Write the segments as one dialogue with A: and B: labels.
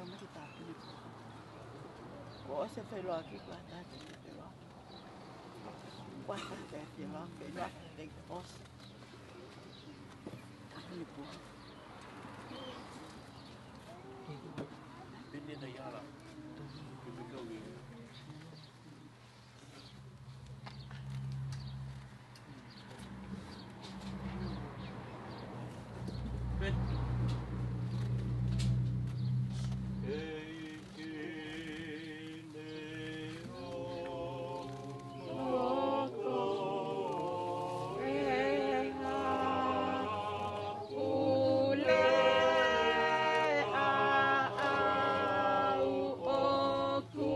A: o mati tāpini ko. Ko o se whailua ki kua tāte te whailua. Kua tāte te whailua te osa. Tāpini ko.
B: Pindi na yala. Kipikawi. Bet.
C: Ule a au o ku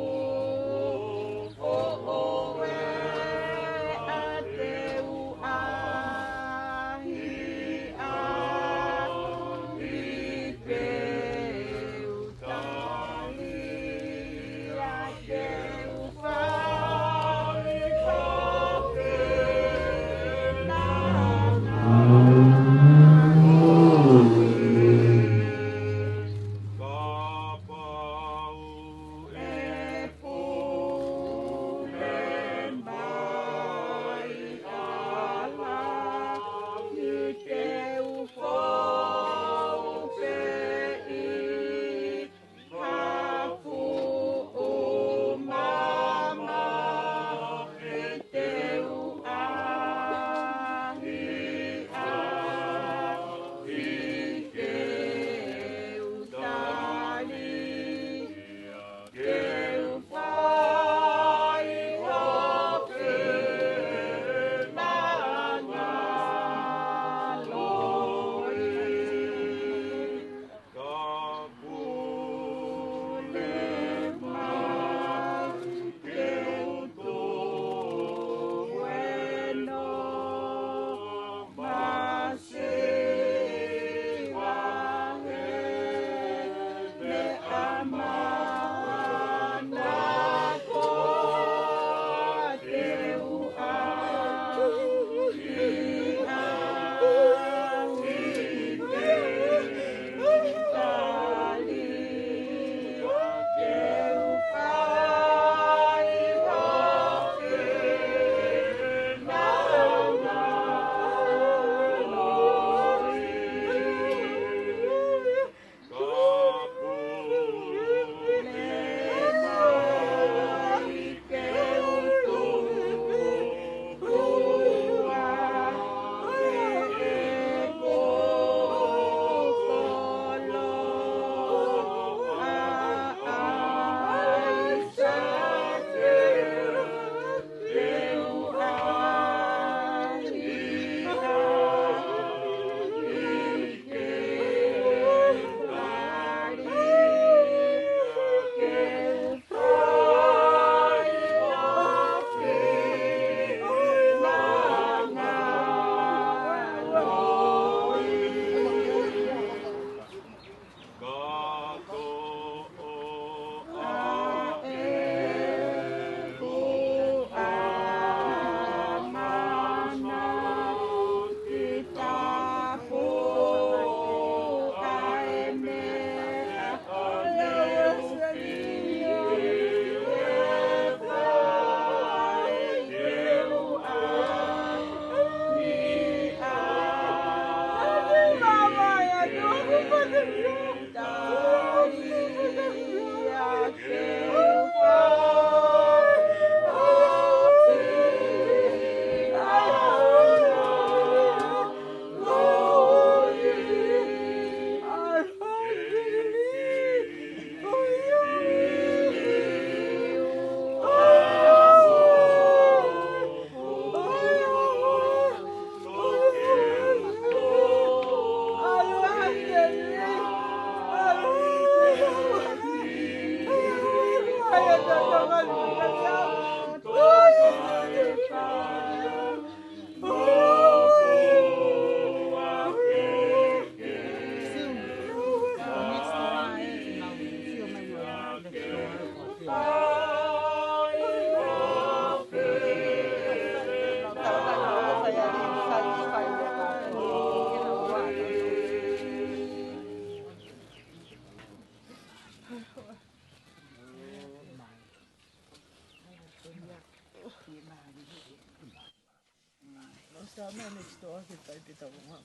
A: Tämä next door osittain pitää mun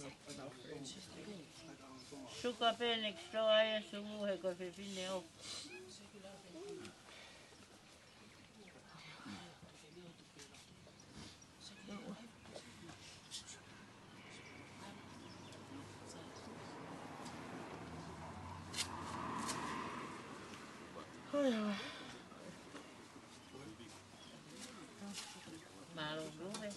A: noppana friendsi.
C: Suka peneksi toa ja sumu heko se sinne on. Mä aloin luvea.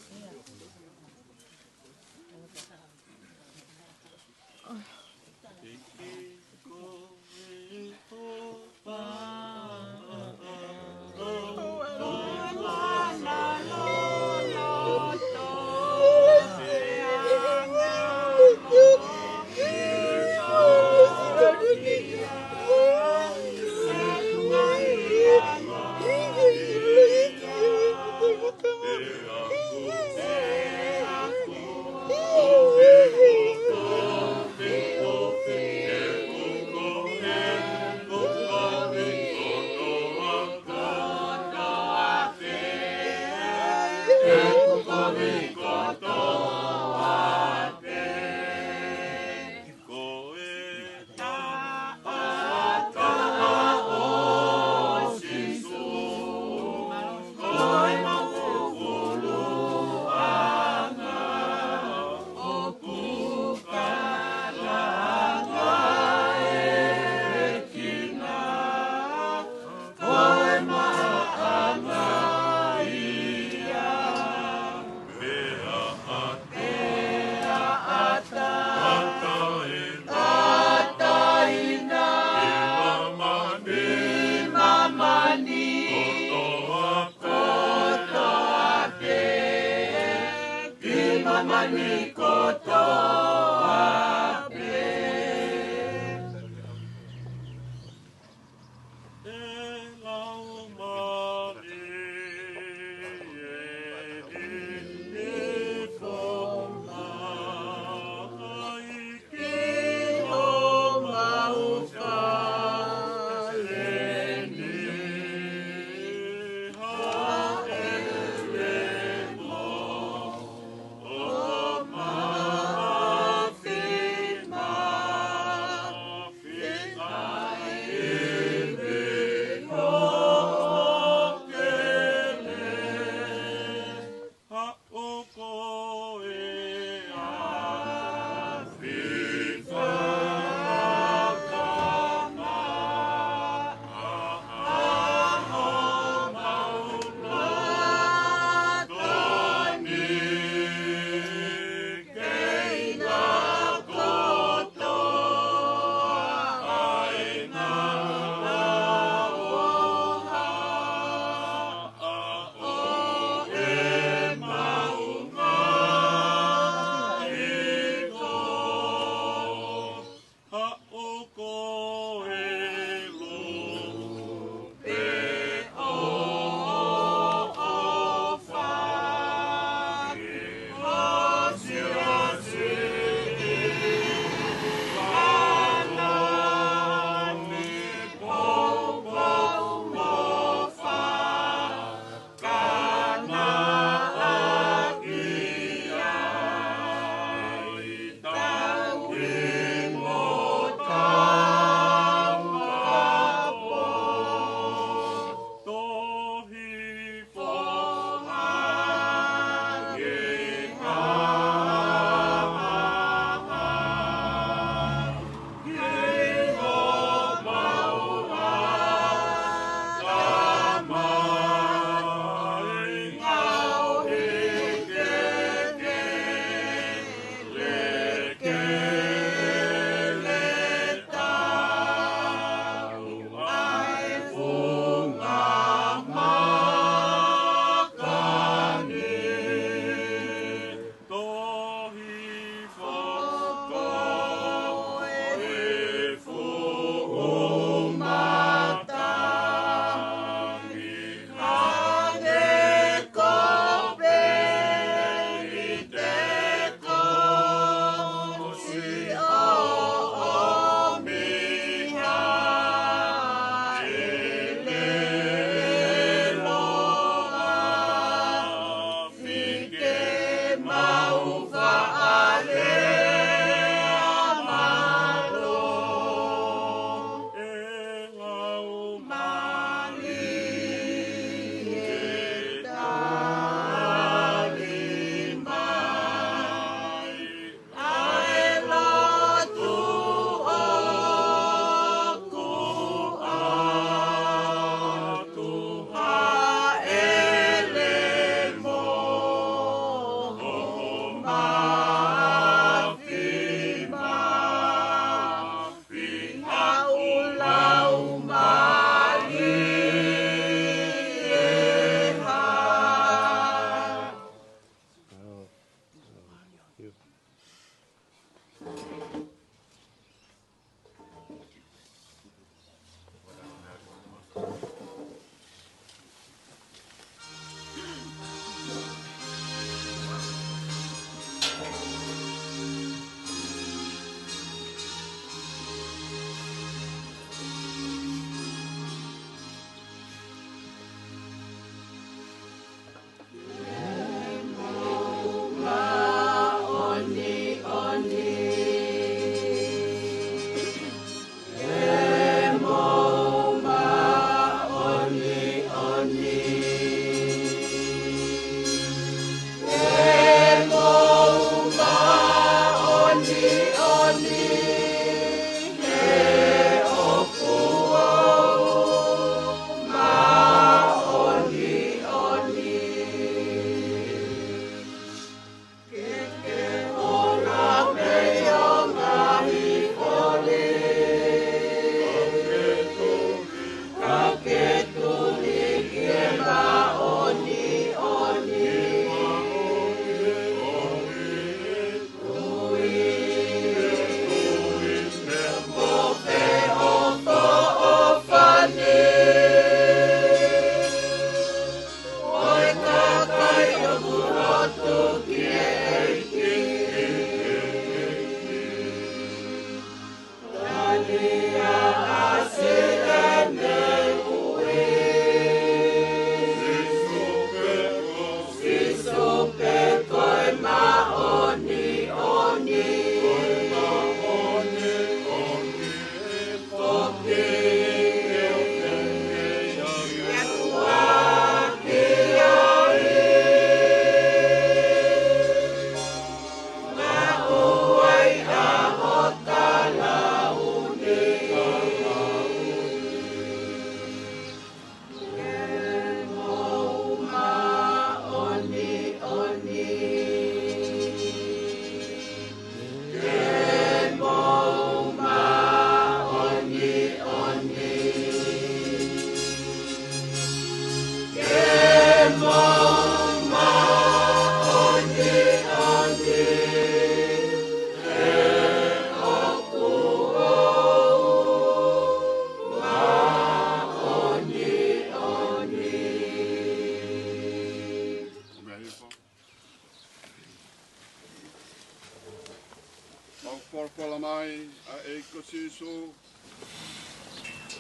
D: whakapolpola mai a e kosisu.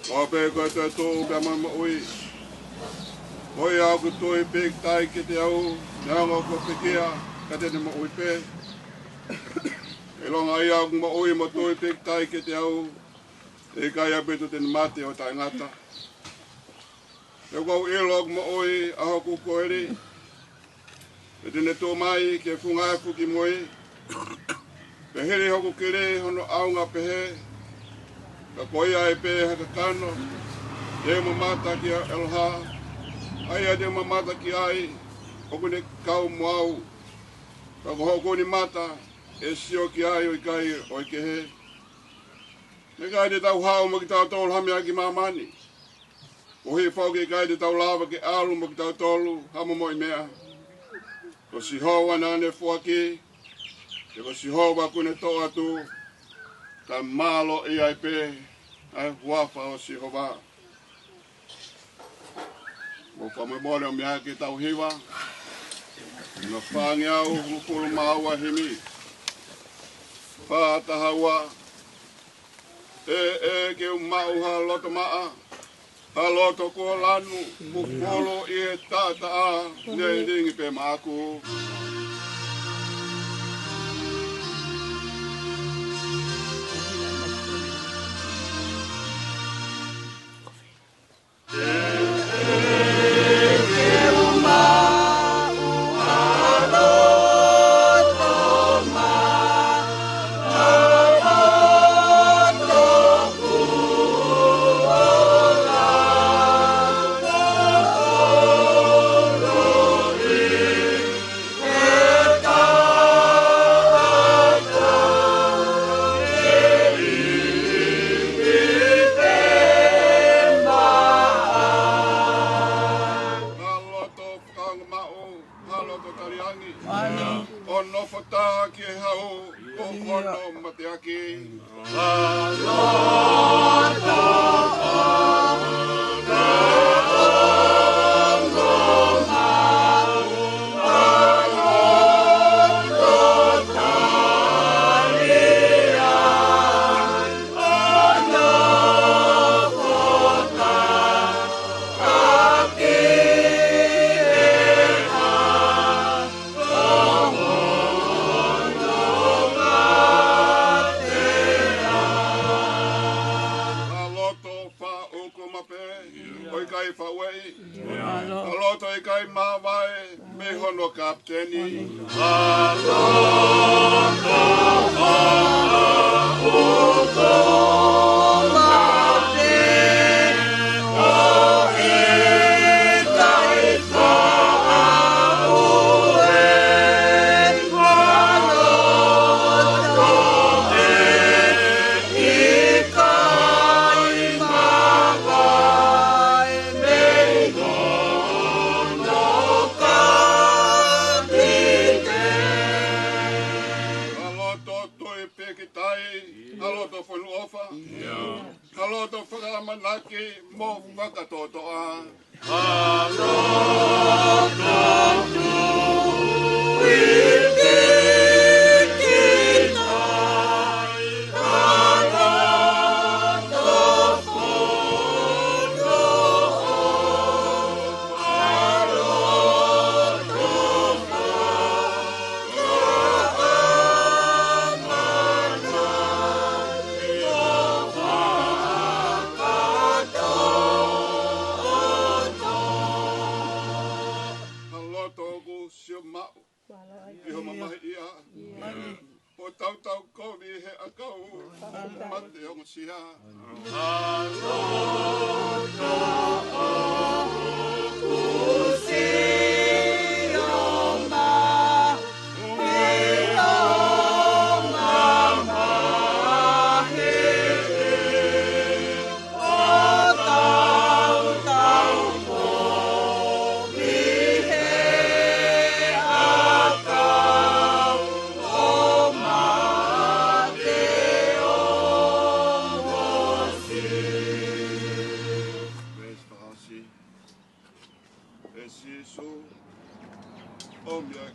D: Ko pe ko te tō pe mama ui. Hoi au ku tui pek tai ki te au, neongo ko pekia, ka te ma ui pe. E longa i au ma ui ma tui pek tai ki te au, e kai apetu te mate o tai ngata. E kau ilog ma ui a hoku koeri, e tene tō mai ke fungai fuki moi, pe hiri hoku kire hono aunga pehe, ka koia e pe haka kano, e mo mata ki a elha, ai ade mamata ki ai, oku ne kau moau, ka kohoko ni mata, e sio ki ai o i kai o i kehe. Me kai te tau hao mo ki tau tolu hami aki mamani. O hi whau ki kai te tau lava ki alu mo ki tau tolu, hamo mo i mea. Ko si hoa nane fuaki, te ko si hoa kune to atu, ka malo i ai pe, ai huafa o si hoa. O whamemore o mea ki tau hiwa, na whangi au hukuru maua himi. Whātahaua, e ke umau ha loto maa, ha loto kua lanu, mukolo i e tata a, nei ringi pe maaku.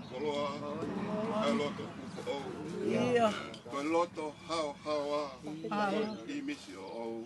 D: koloa, ai loto kupo au.
A: Ia.
D: Koe loto hao hao a, I misi o au.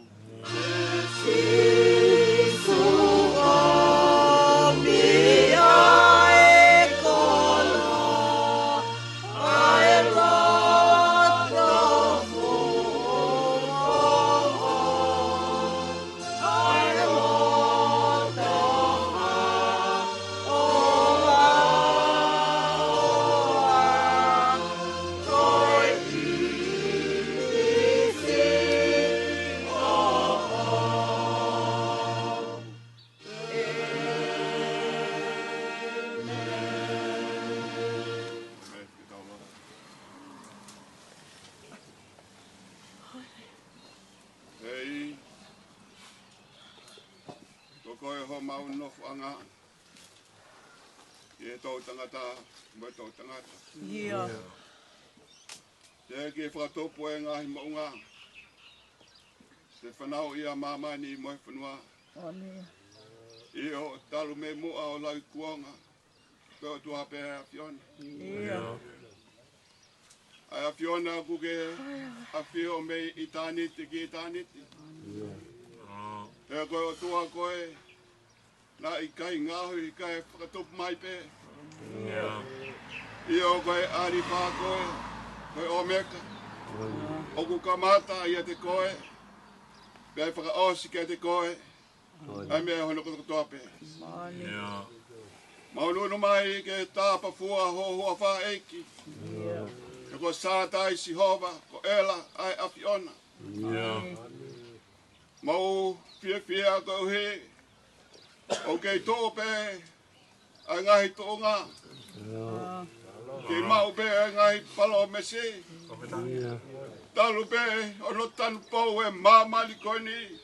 D: Hei, ko koe ho mau nofu anga, e tau tangata, mai tau tangata.
A: Ia.
D: Te ke whakatopu e ngahi maunga, te whanau ia mamani moe whanua,
A: Ole.
D: I o talu me mua o lau kuonga, koe o tuha pe a Fiona.
A: Ia.
D: Ai a Fiona kuke a whio me I tāniti ki I tāniti. E koe o tuha koe, na I kai ngahu I kai whakatopu mai pe. I o koe ari pā koe, koe o meka. O ku kamata I a te koe, pe ai whakaosi ke te koe, ai mea hono koto toa pe.
A: Mani.
D: Maununu mai ke tāpa fua ho hua wha eiki. E ko sātai si hova, ko ela ai a Fiona. Mau fia ko he, o kei tō pe, ai ngahi tō ngā. Kei mau pe ai ngahi palo me se. Talu pe, o no tanu pou e mamali koni.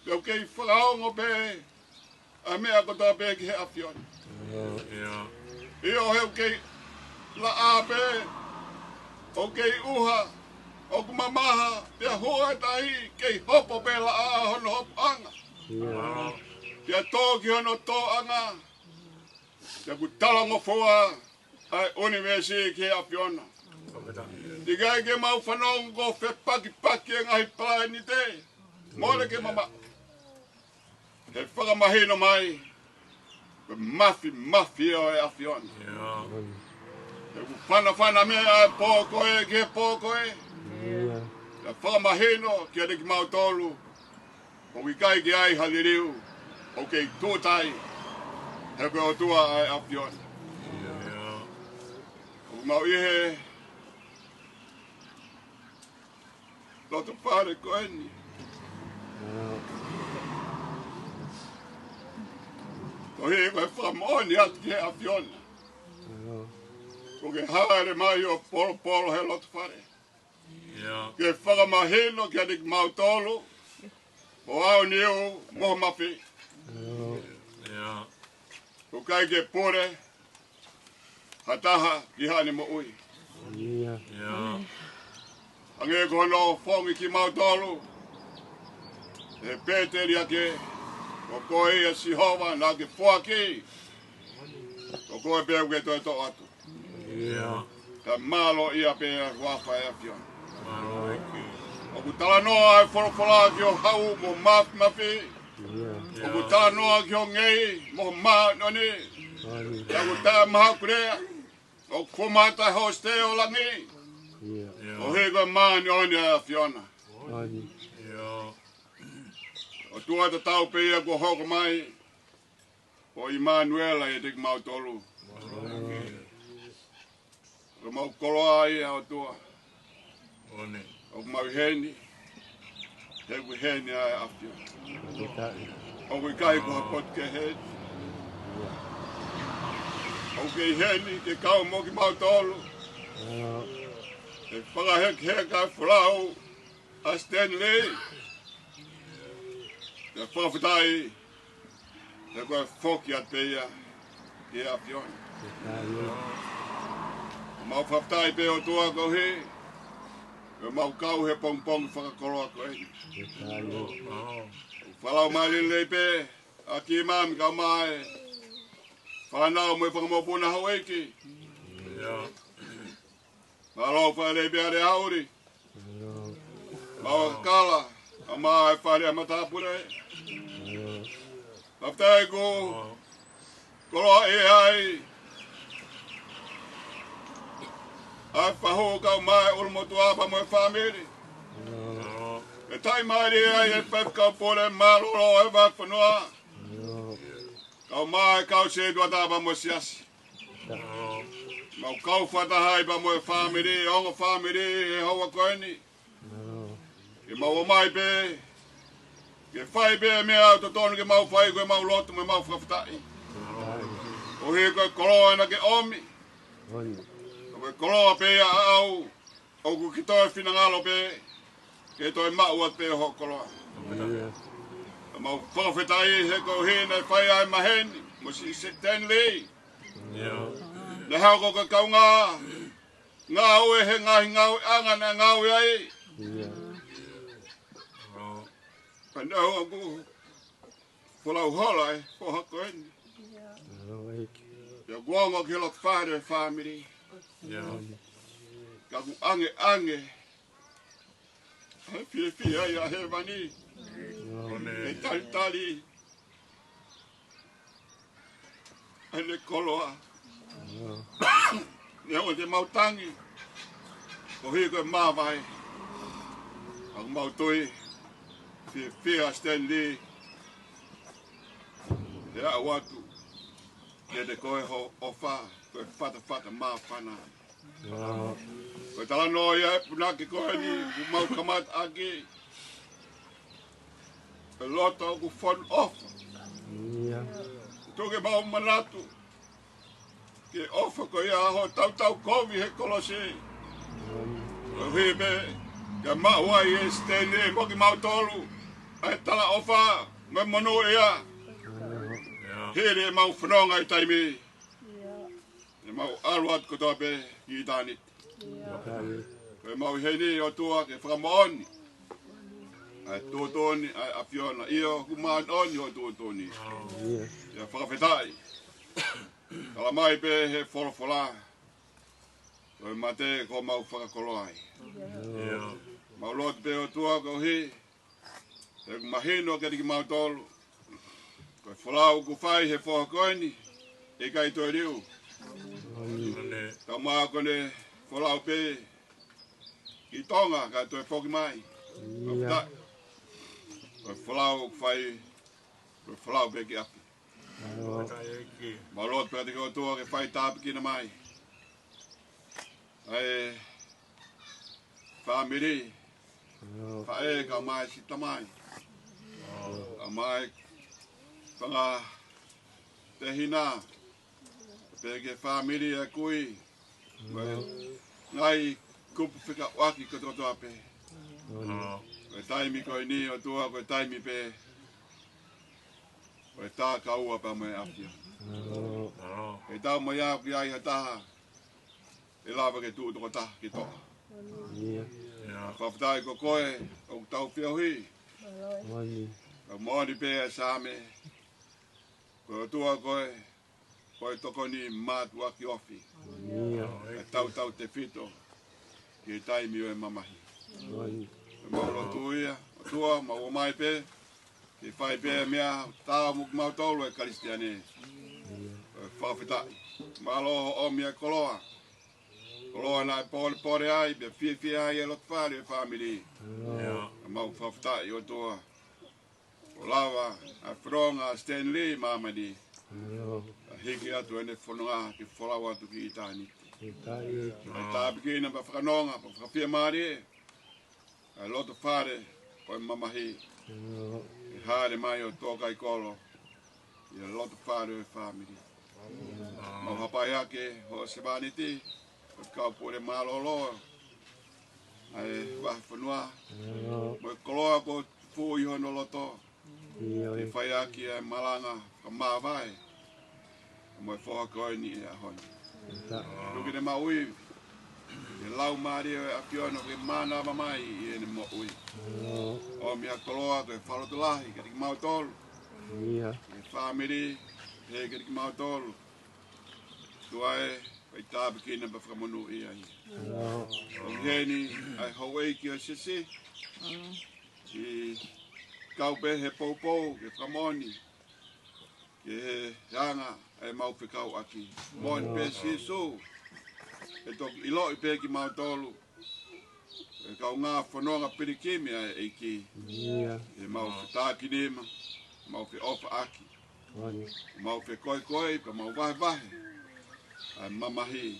D: Keu kei whakaongo pe, a mea ko tā pe ki he a Fiona. I o heu kei la a pe, o kei uha, o kumamaha, te hoa tahi, kei hopo pe la a hono hopo anga. Te tō ki hono tō anga, te ku talango fua, ai universi ki a Fiona. Te kai ke mau whanongo ko whe paki e ngahi pāi ni te, mōre ke mama. He whakamahino mai, mafi o e a Fiona. He whana mea e pōkoe ke pōkoe. He whakamahino ki a reki mau tolu. O ki kai ki ai haliriu, o kei tūtai. He koe o tua ai a Fiona. O mau ihe, loto pare koe ni. Ko he koe whakamoni atu ki a Fiona. Ko ke haere mai o polo he loto whare. Ke whakamahino ki a reki mau tolu. O au ni o moho mawhi. Ko kai ke pore. Hataha ki hane mo ui. Ange ko no whongi ki mau tolu. E Peteri ake. Ko koe ia Sihova na ke whaki. Ko koe pēu ke toi tō atu. Ka malo ia pe wafa e a Fiona. O ku tala noa e whorowhora ki o hau mo mafi. O ku tala noa ki o ngei mo noni. O ku tala maha kurea. O ku whomata hoste o langi. O he koe maani oni a Fiona. O tua te tau pe ia ko hoko mai. O Immanuela e teki mau tolu. O mau koloa ia o tua. O mau heni. Te ku heni ai a Fiona. O ku kai ko hapot ke heni. O ke heni ke kau mo ki mau tolu. E whakahek ai whalau a Stanley. Te whakawhitai, te koe whoki a teia ki a Fiona. Mau whakawhitai pe o tua ko he, e mau kau he pongpong whakakoroa ko e. Whalau mai lei pe, a ki mami kau mai, Whanau mo whakamopuna haueki. Malo whare beare hauri. Mawa kala. A maa whare amatapure. Haftai ko. Koloa e ai. Ai whaho kau mai ulmotu apa mo whamiri. E tai maari ai e whai kau pore malolo e whanoa. Kau mai kau se dua tapa mo siasi. Mau kau whatahai pa mo e whamiri, ongo whamiri e haua koeni. Ke mau mai pe. Ke whai pe mea au totonu ke mau whai koe mau lotu me mau whawhatai. O he koe koloa na ke omi. Koe koloa pe a au. O ku ki toi whinangalo pe. Ke toi mauat pe ho koloa. Mau whawhatai he ko he nei whai ai maheni. Mo si se ten lei. Le hao ko ka kaunga. Ngā ue he ngahi ngau anga na ngau ai. Panau aku. Pulau holai. Poha koeni. Ya guango ke lo whare whamiri. Ka ku ange ange. He fie fie ai a he vani. E tali tali. Ele koloa. Nea o te mautangi. Ko hi koe mawai. Ang mautoi. Fie fie a Stanley. Te a watu. Ke te koe ho ofa. Koe whata mawhana. Koe tala no ia punaki koe ni. Ku mau kamat ake. E loto ku fon ofa. Toke mau manatu. Ke ofa ko ia ho tau kovi he kolose. Ko hebe. Ka mawai e stene mo ki mau tolu. Ai tala ofa. Me mono ia. Here mau whanonga i taimi. E mau aluat ko tope ki tanit. Ko mau heni o tua ke whakamooni. Ai tōtoni, ai awhiona. Io kumaan oni o tōtoni. Ia whakawhetai. Kala mai pe he wholofola. Koe mate ko mau whakakoloai. Mau lot pe o tua ko hi. He mahino ke riki mau tolu. Koe wholau ku whai he whakakoeni. E kai toi riu. Ka maa kone wholau pe. Ki tonga ka toi whoki mai. Ka koe whalau whai. Koe whalau pe ki api. Marot pe te ko tua ke whai tāpi kina mai. Ai whamiri. Whae ka mai sita mai. Ka mai whanga te hina. Pe ke whamiri e kui. Ngai kupu whika waki kato toa pe. Koe taimi koe ni o tua koe taimi pe. Koe tā kaua pa mai apia. E tau mai api ai ha taha. E lava ke tuu toko taha ki toa. Whawhatai ko koe o tau whiohi. Ka mōni pe e sāme. Koe o tua koe. Koe toko ni mātu aki ofi. E tau te whito. Ki taimi o e mamahi. Mauro tuia, o tua, mau mai pe. Ki whai pe mea, tā muk mau tolu e karistiane. Whawhetai. Malo o mea koloa. Koloa nai pore ai, be fie ai e lot whare e whamiri. Mau whawhetai o tua. O lawa, a whronga Stanley mamadi. A hiki atu ene whanonga ki wholawa atu ki itani. Tā bikina pa whakanonga, pa whakawhia maari e. A loto whare, koe mamahi. E haere mai o tōkai kolo. I a loto whare o e whamiri. Mau hapai ake, ho se wāniti. O kau pore malolo. Ai wahi whanua. Mo e koloa ko fū iho no loto. E whai aki e malanga, ka māwai. Mo e whoha koe ni e ahoni. Ruki ne maui. E lau maari e apiono ke mana mamai i ene mo ui. O mea koloa koe whalotolahi, ke riki mau tolu. E whamiri, he ke riki mau tolu. tuae pai tabi kina ba whakamonu i ai. O heni ai hauei ki o sisi. I kau be he poupou ke whamoni. Ke he ranga ai mau whikau aki. Moin pe sisu. E toki ilo i pe ki mau tolu. E kau ngā whanonga pirikimi ai eiki. E mau whitaki nima. Mau whi ofa aki. Mau whi koi koi pa mau vahe vahe. Ai mamahi.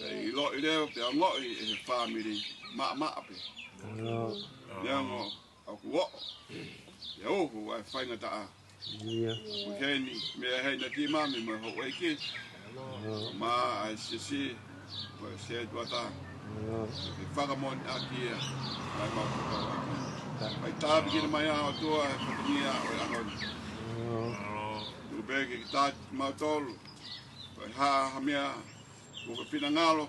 D: E ilo i leo te angoi e he whamiri maa maa pe. Neango au kuo. E ohu ai whainga taa. Ukeni mea hei na ki mami mo ho eiki. Ma ai sisi. Mo se tuata. E whakamoni aki ia. Ai mau whikau aki. Ai tabi kina mai a o tua e whakamia o e angoni. Ubeke ki tāti mautolu. Ai haa mea. Kuka pina ngalo.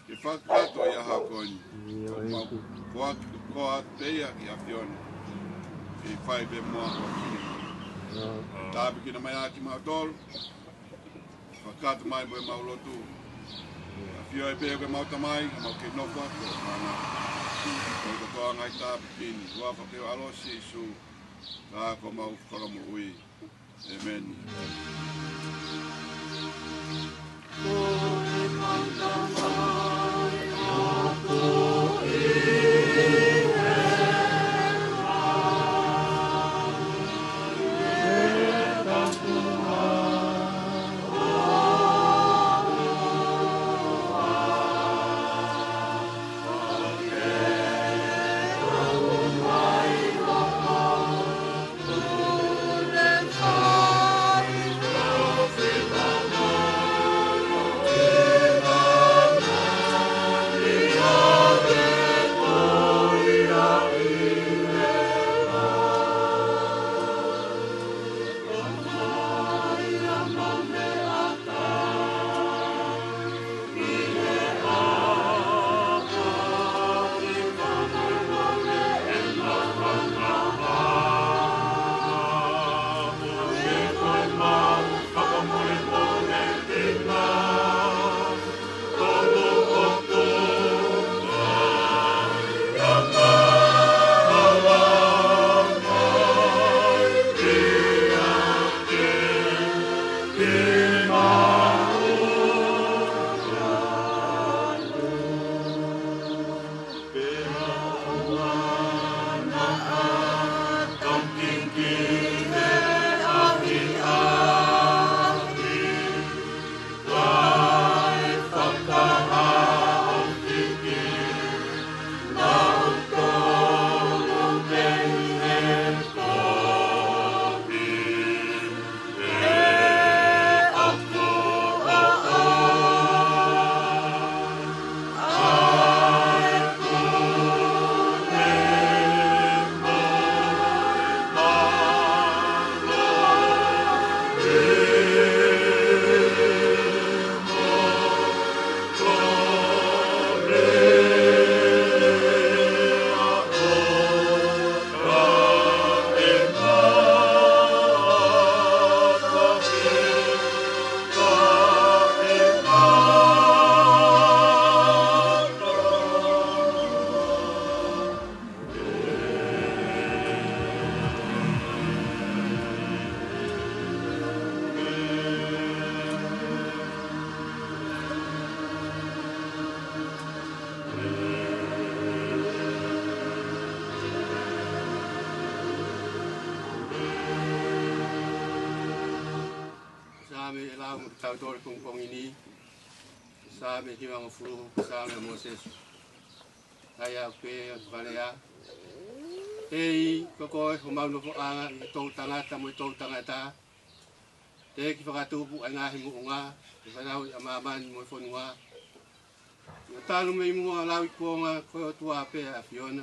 D: Ke whakato i a haukoni. Koa teia ki a whione. Ke whai pe mua o kini. Tāpi kina mai aki mautolu. Whakato mai mo e maulotu. A whio e peo ke mautamai. Ka mau ke noko atu. Koi katoa ngai tāpi kini. Kua whakeo alosi su. Ka ko mau whakamu ui. Amen.
E: Tautor kung ini sabi hiwang furu sabi Moses kaya pe kalaya ei koko humau no anga to tanga tamu to tanga ta te ki fakatu bu anga himu unga fanau amaman mo fonwa talu me mu lawi ko nga ko tua pe a Fiona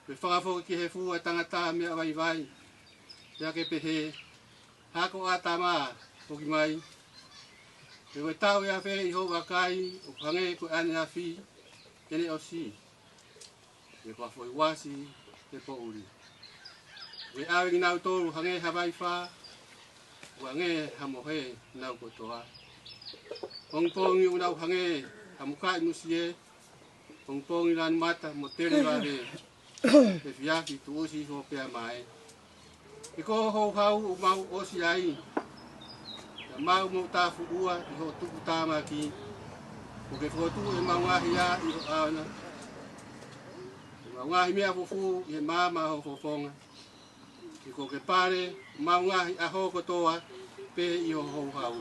E: pe fakafo ki hefu tanga ta me vai vai ya ke pe he hako atama Poki mai, e koe tau ia where I hou wakai, o pange koe ane a whi, kene o si. E koa foi wasi, te po uri. Koe awe ki nau tōru hange hawai wha, ua nge hamohe nau kotoa. Hong pongi unau hange hamukai musie. Hong pongi lan mata mo tere vare. Te fiaki tu osi ho pea mai. Iko ho hau mau osi ai. Ya mau mo tafu ua i ho tuku tama ki. O ke fotu e mau ngahi a i ho ana. E mau ngahi mea fufu i he mama ho fofonga. Iko ke pare mau ngahi a ho kotoa pe i ho ho hau.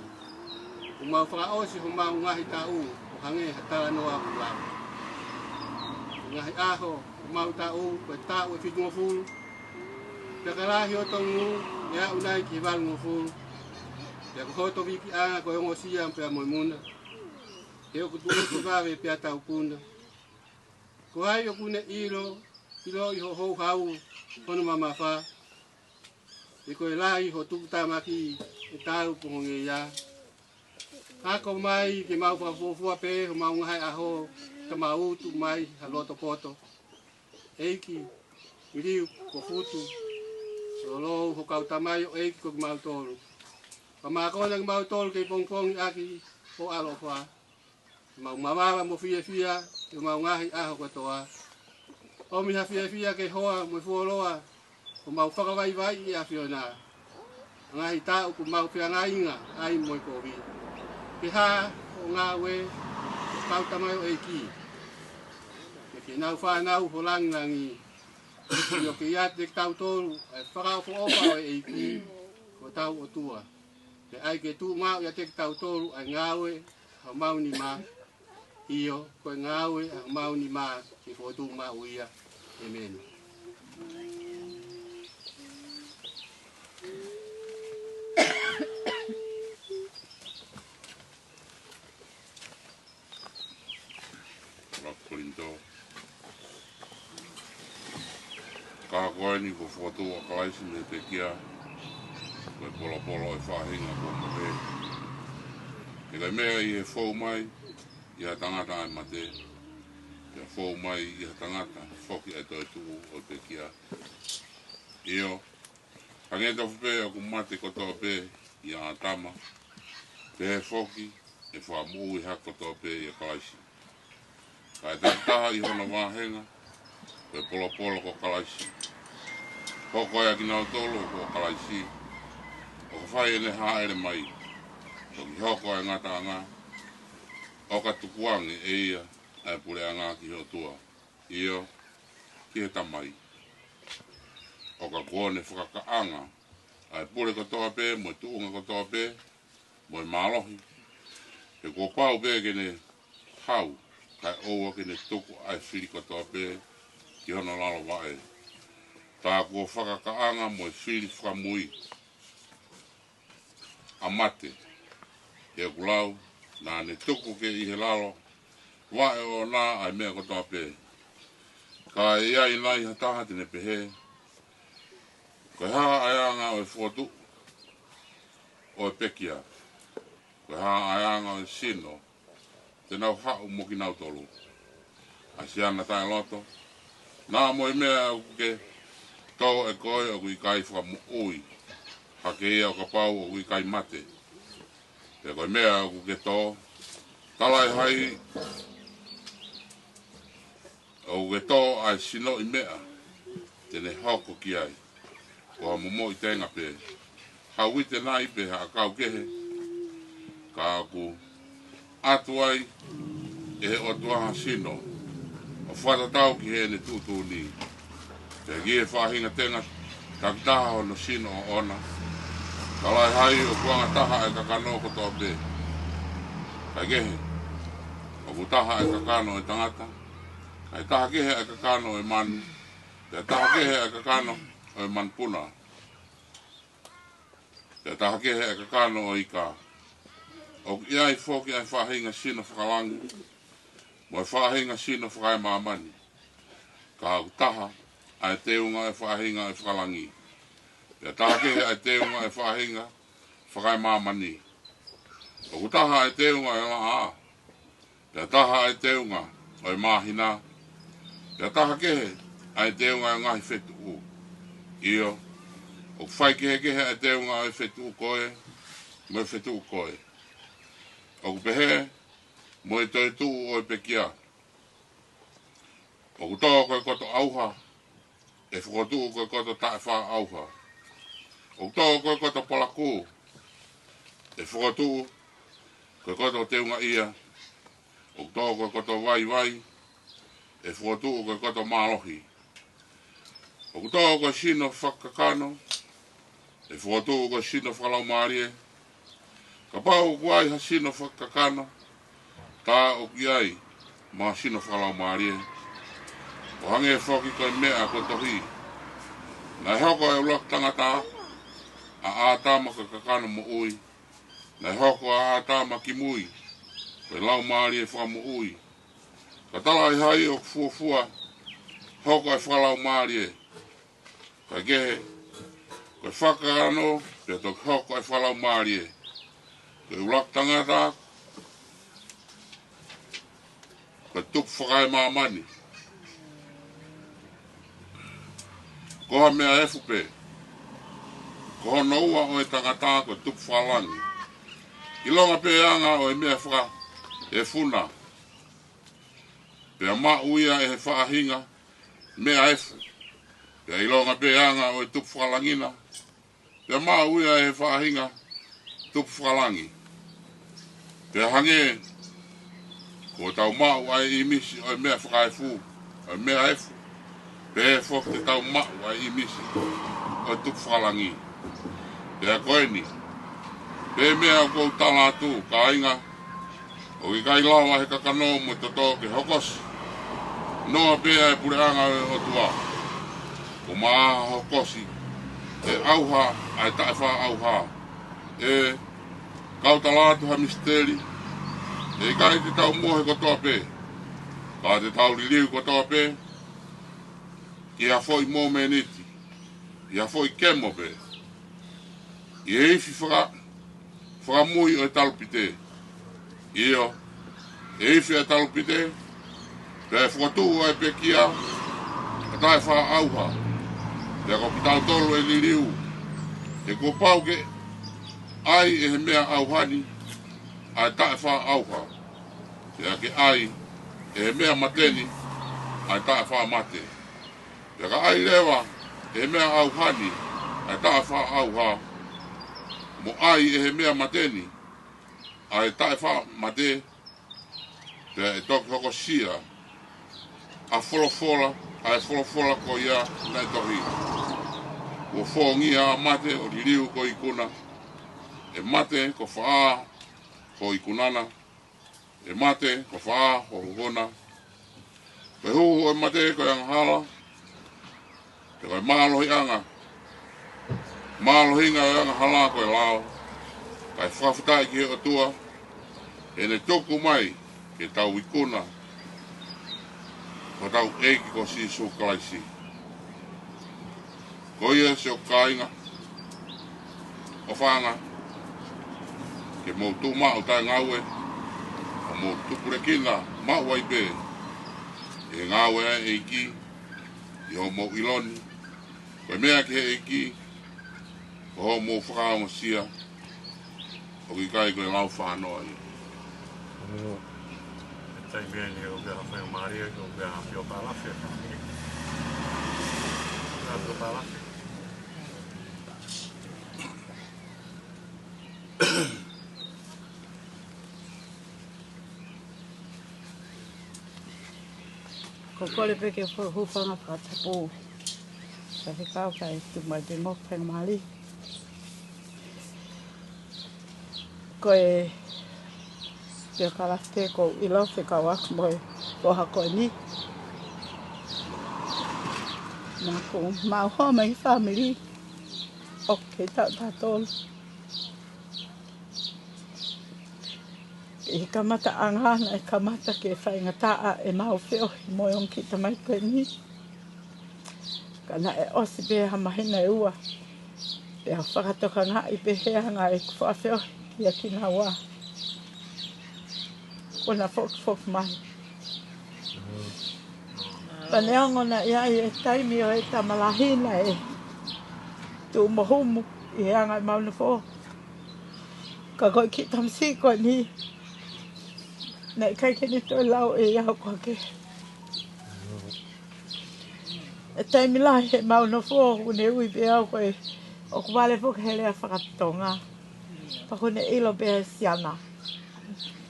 E: O mau whakaosi ho mau ngahi tau o hange hatara noa kulau. Ngahi aho o mau tau ko tau e fitu ngofulu. Te karahi o tongu ea unai ki walu ngofulu. Te kohoto viki anga ko yongo siya mpea moimuna. Te o kutu uku vawe pia tau punda. Ko hai o kune ilo i ho ho hau hono mama wha. E koe lai ho tuku tamaki e tau pohonge ia. Ako mai ke mau whafofua pe ho mau ngai aho ka mau tu mai haloto poto. Eiki iriu ko futu. Solo ho kau tamai o eiki ko mau tolu. Pa mako nang mau tolu ke pongpong aki ho alo fa. Mau mama mo fia ke mau ngai aho ko toa. O mi ha fia ke hoa mo fuoloa. O mau whakawai vai i a fiona. Ngai tau ku mau fia ngainga ai mo ko vi. Ke ha o ngā we kau tamai o eiki. Ke nau whanau ho langi. Io ke iate tau tolu e whakau ko opa o eiki ko tau o tua. Ke ai ke tu mau ia te tau tolu ai ngāwe ha mau ni ma. Io ko ngāwe ha mau ni ma ke ko tu mau ia. Amen.
D: Korinto. Ka koe ni ko foto a kalaisi me te kia. Koe polo e whahinga ko mate. E kai mea i he fau mai, i ha tangata ai mate. I ha fau mai i ha tangata, whoki ai toi tuku o te kia. Io, hange tofu pe o ku mate kotoa pe i a tama. Te he whoki e wha muu i ha kotoa pe i a kalaisi. Kai taha i hono wahenga, koe polo ko kalaisi. Hoko ea ki nao tolo ko kalaisi. O ka whai ene haere mai. O ki hoko e ngata anga. O ka tukuange e ia e pule anga ki ho tua. Io, ki he tamai. O ka kuone whakakaanga. Ai pule kotoa pe, mo tuunga kotoa pe, mo malohi. He ko pau pe kene hau. Kai oua ke ne tuku ai whiri kotoa pe ki hono lalo wae. Tā kua whakakaanga mo whiri whakamui. A mate. He kulau, nā ne tuku ke i he lalo. Wae o nā ai mea kotoa pe. Ka e ai nai hataha tine pehe. Koe haa ai anga o e whotu. O e pekia. Koe haa ai anga o e sino. Te nau hau mo ki nau tolu. Asiana tae loto. Nā mo i mea ke tau e koe o kui kai whakamu ui. Hake ia o ka pau o kui kai mate. Te koe mea o ke tau. Talai hai. O ke tau ai sino i mea. Tene hoko ki ai. Ko ha momo i tenga pe. Hau i te nai pe ha kau kehe. Ka aku. Atu ai e he o tuaha sino. O whatatau ki he ne tūtū ni. Te gie whahinga tenga takitaha o no sino o ona. Ka lai hai o kuanga taha e kakano kotoa pe. Kai gehe. O kutaha e kakano e tangata. Kai taha kehe e kakano e manu. Te taha kehe e kakano o e manpuna. Te taha kehe e kakano o ika. O iai whoki ai whahinga sino whakalangi. Mo e whahinga sino whakai mamani. Ka au taha ai teunga e whahinga e whakalangi. Te taha kehe ai teunga e whahinga whakai mamani. O taha ai teunga e laa. Te taha ai teunga o e mahina. Te taha kehe ai teunga e ngahi whetu u. Io. O whai kehe ai teunga e whetu u koe. Mo e whetu u koe. o pehe mo e toi tu o e pekia. O kutoa koe koto auha, e whakotu koe koto tae wha auha. O kutoa koe koto palaku, e whakotu koe koto teunga ia. O kutoa koe koto vai vai, e whakotu koe koto mālohi. O kutoa koe sino whakakano, e whakotu koe sino whalau maarie. Ka pau kuai ha sino whakakano, tā o ki ai, ma sino whalau maarie. O hange e whoki koe mea koe tohi. Nai hoko e ulok tangata, a ātama ka kakano mo ui. Nai hoko a ātama ki mui, koe lau maari e wha mo ui. Ka tala i hai o fuafua, hoko e whalau maari e. Ka gehe, koe whakakano, pe tok hoko e whalau maari e. Koe ulok tangata, koe tup whakai maamani. Koha mea e fupe. Koha noua o e tangata ko tup whalangi. Ilonga pe anga o e mea whaka e funa. Pea ma uia e he whaahinga mea efu. Pea ilonga pe anga o e tup whalangina. Pea ma uia e he whaahinga tup whalangi. Pea hange ko tau mau ai imisi o e mea whaka e fu. O e mea efu. Pe fok te tau mau ai imisi o tup whalangi. Pea koeni. Pe mea kou tala tu ka inga. O ki kai lawa he kakano mo te tō ke hokosi. Noa pea e pureanga o tua. O maa hokosi. E auha ai taefa auha. E kautalatu ha misteri. E kai te tau mohe kotoa pe. Ka te tau liliu kotoa pe. Ia foi mo meniti. Ia foi kemo pe. Ia ifi whaka mui o e talupite. Io. E ifi e talupite. Pea whakatu o e pekia. A tae wha auha. Pea ko pitau tolu e liriu. E ko pau ke ai e he mea auhani. A tae wha auha. Pea ke ai e he mea mateni. A tae wha mate. Pea ka ai lewa e mea auhani. A tae wha auha. Mo ai e he mea mateni. A e tae wha mate. Pea e toki hoko sia. A wholofola. A e wholofola ko ia nai tohi. O whongia a mate o ririu ko ikuna. E mate ko whaa ko ikunana. E mate ko whaa ko huhona. Pe huhu e mate ko yang hala. Te koe mālohi anga. Mālohi inga o anga hala koe lao. Kai whawhitai ki he o tua. E ne toku mai ke tau ikuna. Ko tau eiki ko si sukalaisi. Ko ia se o kāinga. O whanga. Ke mou tu mao tai ngaue. O mou tupure kinga mao ai pe. E ngaue eiki. I ho mou iloni. Koe mea ke he eki, ko ho mō whakaonga sia, o ki kai koe lau whanoa i.
F: E tai mea ni o beha whainga Maria, o beha whio pālawhi. Beha whio pālawhi.
A: Ko kore peke hupanga whakatapu. Sa he kau kai tu mai te ngok whainga Māori. Ko e te karate ko ilo te kau aku mo e oha koe ni. Nā ko mau hoa mai family. O ke tau tātolu. E kamata angana e kamata ke whainga taa e mau whio i moiong ki tamai koe ni. Kana e osi pe ha mahina e ua. Pe ha whakatoka ngā i pe heanga e kuwhawhio i a kina wā. Kona fok mai. Paneongona ia i e taimi o e tamalahina e tu mohumu i heanga i mauna fō. Ka koe ki tamsi koe ni. Nei kai ke ni toi lau e iau kwa ke. E taimi lai he mau no fō une ui pe au koe o kuwale fōk hele a whakatonga. Pakune ilo pe siana.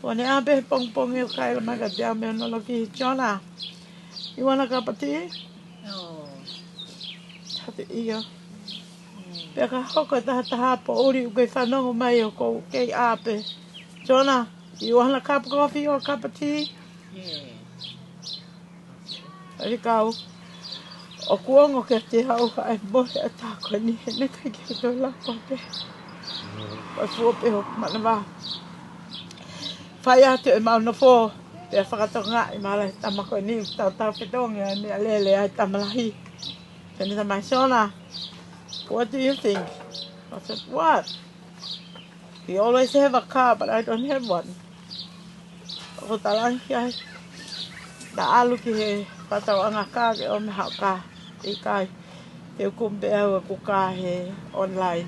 A: Pone a pe pong pong e kai la maga te au mea nolo ki Jona. You want a cup of tea?
C: Oh.
A: Hatu ia. Pea ka hoko taha po uri u kei whanongo mai o kou kei ape. Jona, you want a cup of coffee or a cup of tea?
C: Yeah.
A: Ari kau. O kuongo ke te hau ai mohe a tāko ni he ne kai ke tō lako pe. Pai fuope ho mana wā. Whai atu e mau na fō. Pea whakatonga i mara tamako ni tau whetongi a mea lele ai tamalahi. Pene tamai Shona, what do you think? I said, what? We always have a car, but I don't have one. Ako talangi ai. Na alu ki he patau anga ka ke o me hao ka. I kai. Te ukumpe au a kuka he online.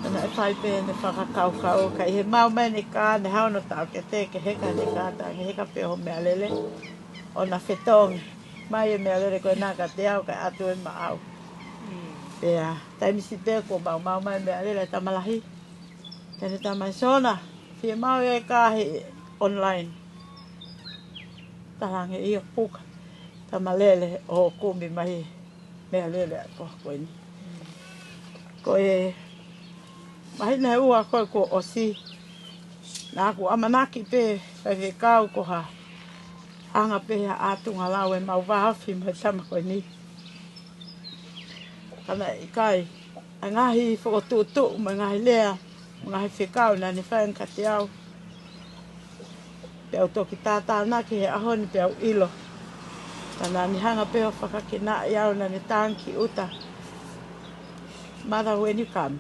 A: Ana e whai pe ne whakakau kai he mau mai ne ka ne hao no tau ke te ke heka ne ka ta ke heka pe ho mea lele. O na whetongi. Mai e mea lele koe nā ka te au kai atu e ma au. Pea, taimisi pea ko mau mai mea lele tamalahi. Tene tamai Shona, whia mau e ka he online. Talange ia puka. Tamalele o kumi mai mea lele a koha koe ni. Koe, mahi nei ua koe ko osi. Nā ku amanaki pe, kai kau koha. Anga pe a atunga lau e mau wahawhi mai tama koe ni. Kana i kai, a ngahi whakotūtu, mai ngahi lea, ngahi whikau na ni whaen ka te au. Pe au toki tātāna ki he ahoni pe au ilo. Tana ni hanga pe o whakakina i au na ni tānki uta. Mother, when you come,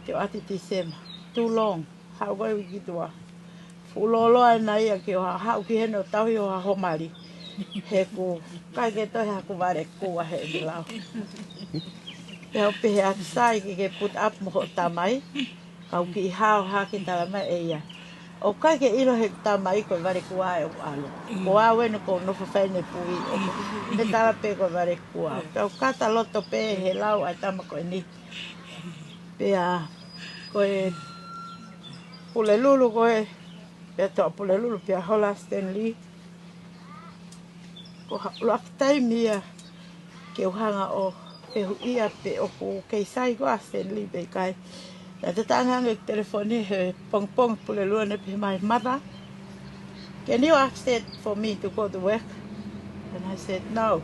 A: te ati December, too long, how going we get to Fulolo ai na ia ki o hau ki heno tauhi o ha homari. He ku, kai ke toi haku ware kua he ni lau. Pe hau pehe ati sai ki ke put up mo tamai. Kau ki i hao haki tala mai e ia. O kai ke ilo he tamai koe ware kua e o alo. Ko a wenu ko no whawhaine pui. Me tala pe koe ware kua. Pe au kata loto pe he lau ai tama koe ni. Pe a koe pule lulu koe. Pea toa pule lulu pia hola Stanley. Ko lak taimi ia ke uhanga o pehu ia pe o ku kei sai koa Stanley pe kai. Na te tanganga i telefoni he pong pong pule lulu ne pe mai mother. Can you accept for me to go to work? And I said, no.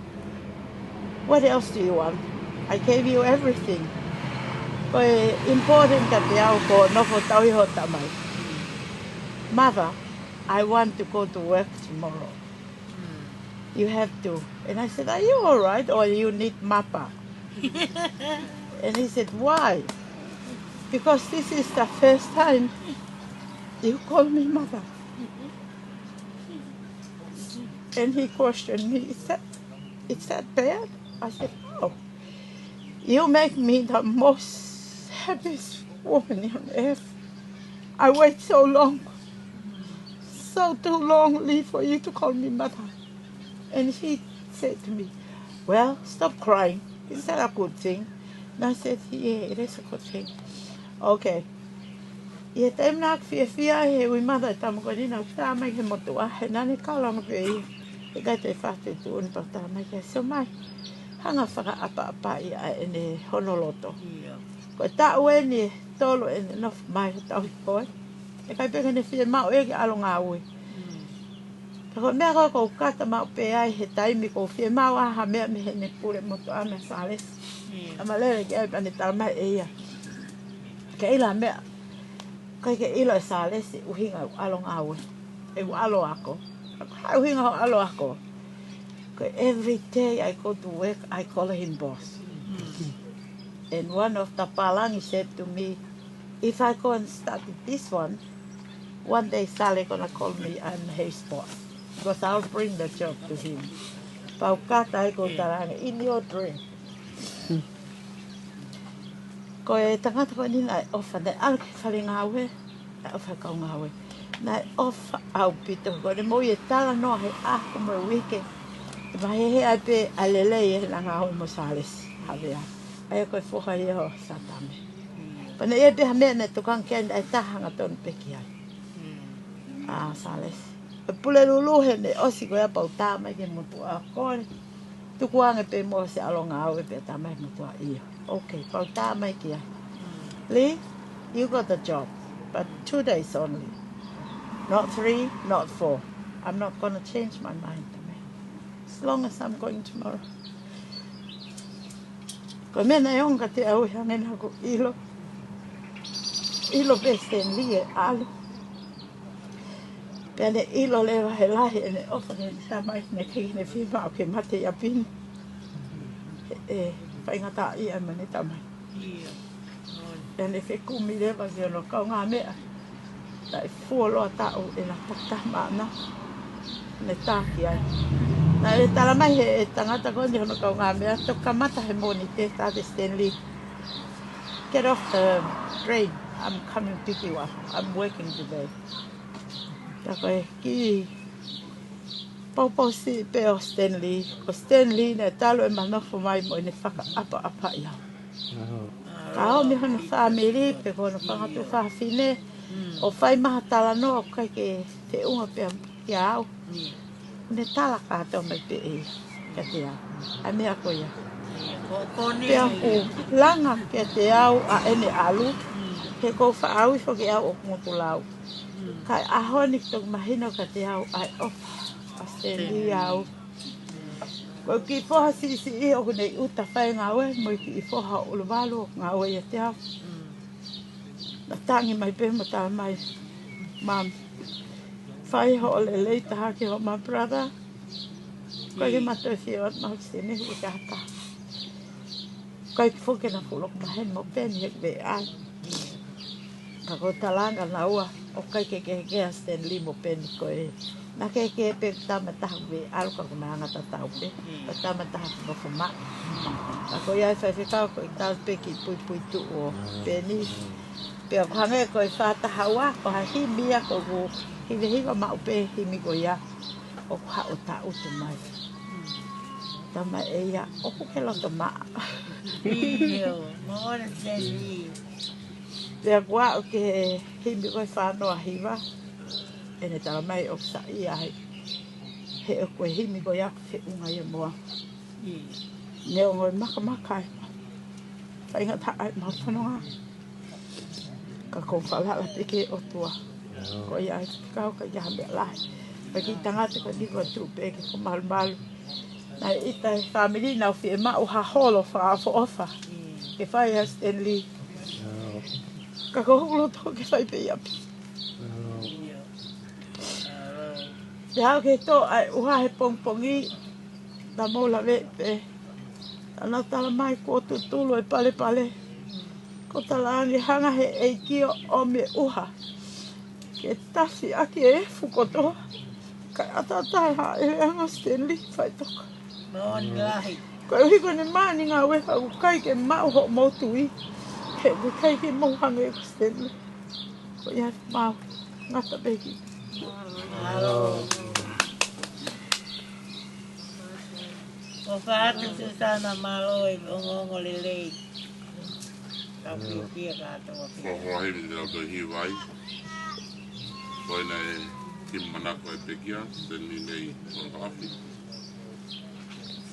A: What else do you want? I gave you everything. Koe important ka te au ko nofo tauhi ho tamai. Mother, I want to go to work tomorrow. You have to. And I said, are you all right or you need mappa? And he said, why? Because this is the first time you call me mother. And he questioned me, is that bad? I said, no. You make me the most happiest woman on earth. I wait so long. So too longly for you to call me mother. And he said to me, well, stop crying. Is that a good thing? And I said, yeah, it is a good thing. Okay. Ia taim nāk whiawhia he ui mother e tamako nina o tā mai he motua. He nane kaulanga pe ia. E kai te whātu tu uni pa tā mai kia so mai. Hanga whaka apa ia e ne honoloto. Koe tā ue ni tolo e ne nof mai o tau koe. E kai peka ne whia mao e ki alo ngā ui. Ko mea koe kou kata mao pe ai he taimi kou whia mao aha mea me he ne pule moto a mea sāles. Ama lere ki ai pane taramai e ia. Ke ila mea. Kai ke ilo e sāles e uhinga u alo ngā ui. E u alo ako. Hai uhinga ho alo ako. Every day I go to work, I call him boss. And one of the palangi said to me, if I go and start this one day Sally gonna call me I'm his boss. Because I'll bring the job to him. Pau kata ko taranga in your dream. Ko e tangata ko nina ofa de al whare ngāwe, ofa kau ngāwe. Nai ofa au pito ko ne mo ye tala no he a ko mo wike. Ma he ai pe alele e la nga ho mo sales. Havea. Ai ko fo ha ye ho satame. Pana e be ha me ne to kan ken ai ta hanga ton pe ki ai. Ah sales. E pule lulu he ne osi ko ya pau ta mai ke mo tu a ko. Tu kuanga pe mo se alonga au pe ta mai mo tu a ia. Okay, pau ta mai ki ai. Lee, you got the job, but 2 days only. Not 3, not 4. I'm not going to change my mind. As long as I'm going tomorrow. Ko mena e onga te au hangena ko ilo. Ilo beste en lie alu. Pene ilo lewa he lahi ene ofa ne sa mai ne kei ne whima o ke mate i apini. Whaingata i a mani tamai. Pene whekumi lewa ki ono kau ngā mea. Tai fuoloa tau e na pata maana. Ne tāki ai. Nā e tala mai he tangata koni hono kau ngā mea. Toka mata he moni te tāte Stanley. Get off the train. I'm coming pick you up. I'm working today. Tā koe ki Pau si pe o Stanley. Ko Stanley ne talo e manofo mai mo ne whaka apa ia. Ka hao mi hono whamiri pe kono whangatu whawhine. O whai maha tala no kai ke te unga pe ki au. Ne tala kato mai pe e ka te au. A mea ko ia. Pe aku langa ke te au a ene alu. He kou whaau i whoki au o kungotu lau. Kai ahoni ki toku mahino ka te au ai opa. A Stanley au. Ko ki poha si i o kunei uta whai ngā ue. Mo ki i poha o luwalu o ngā ue i te au. Na tangi mai pe mo tala mai. Mam. Whai ho o le leita haki ho my brother. Koe ke mato e whio at mahu sene hui ka hata. Koe ki whoke na fulok mahen mo peni hek ve ai. Ka ko talanga na ua. O kai ke a Stanley mo peni koe. Na ke pe tama taha ve alu ka kuna angata tau pe. Ka tama taha ko fuma. Ka ko iai whai whikau ko i tau pe ki pui tu o peni. Pe o hange ko i whata hawa ko ha hi mia ko ku hiwa mau pe himi ko ia o ha o ta utu mai. Tama e ia o ku ke loto maa.
C: Iyo, maona Stanley.
A: Pe a kua o ke himi ko i whanoa hiwa. E ne tala mai o sa ia hai. He o koe himi ko ia he unga ia moa. Ne o ngoi maka ai. Whainga ta ai mau whanonga. Ka kong whalala peke o tua. Ko ia ai kau ka ia mea lai. Paki tangata ko niko tu peke ko malu. Na ita family na ufi e mau ha holo whaafo ofa. Ke whai a Stanley. Ka koholo to ke whai pe iapi. Te hau ke to ai uha he pongpongi. Ta mola vepe. Tana tala mai ko tutulu e pale. Ko talangi hanga he eikio o me uha. Ke tasi aki e fukotoa. Kai atatai ha e anga Stanley whai toka.
C: Maona lahi.
A: Koe hiko ne maani ngā weha u kai ke mau ho mautui. He u kai ke mauhanga e Stanley. Ko ia mau ngata beki.
C: O whaatu Susana Maloi o ngongo lelei. Kapi pia kātoa pia.
D: Whahi mi te auto hi vai. Koe nei ki manako e pekia, Stanley nei o kapi.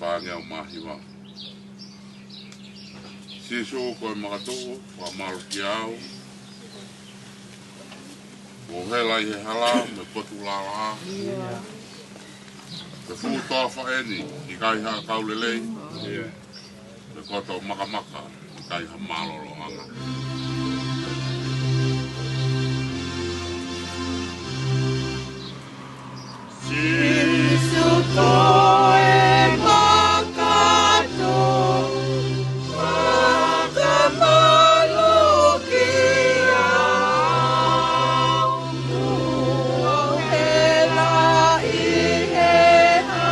D: Whangea o mahi wa. Siso koe makatoko, wha maru ki au. O helai he hala, me potu lala. Te fu toa whaeni, i kai ha kaulelei. Me koto makamaka, i kai ha malolo anga.
A: Sisu koe makato, makamalu ki au. Hela i heha,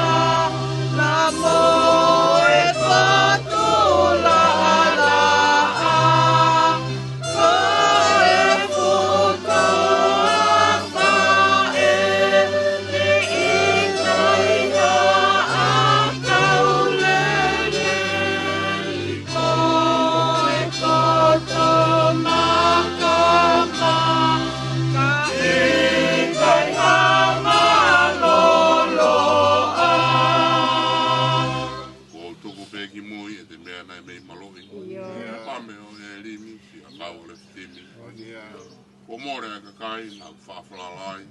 A: na moe patula ala.
D: ai, nā whawhalalai.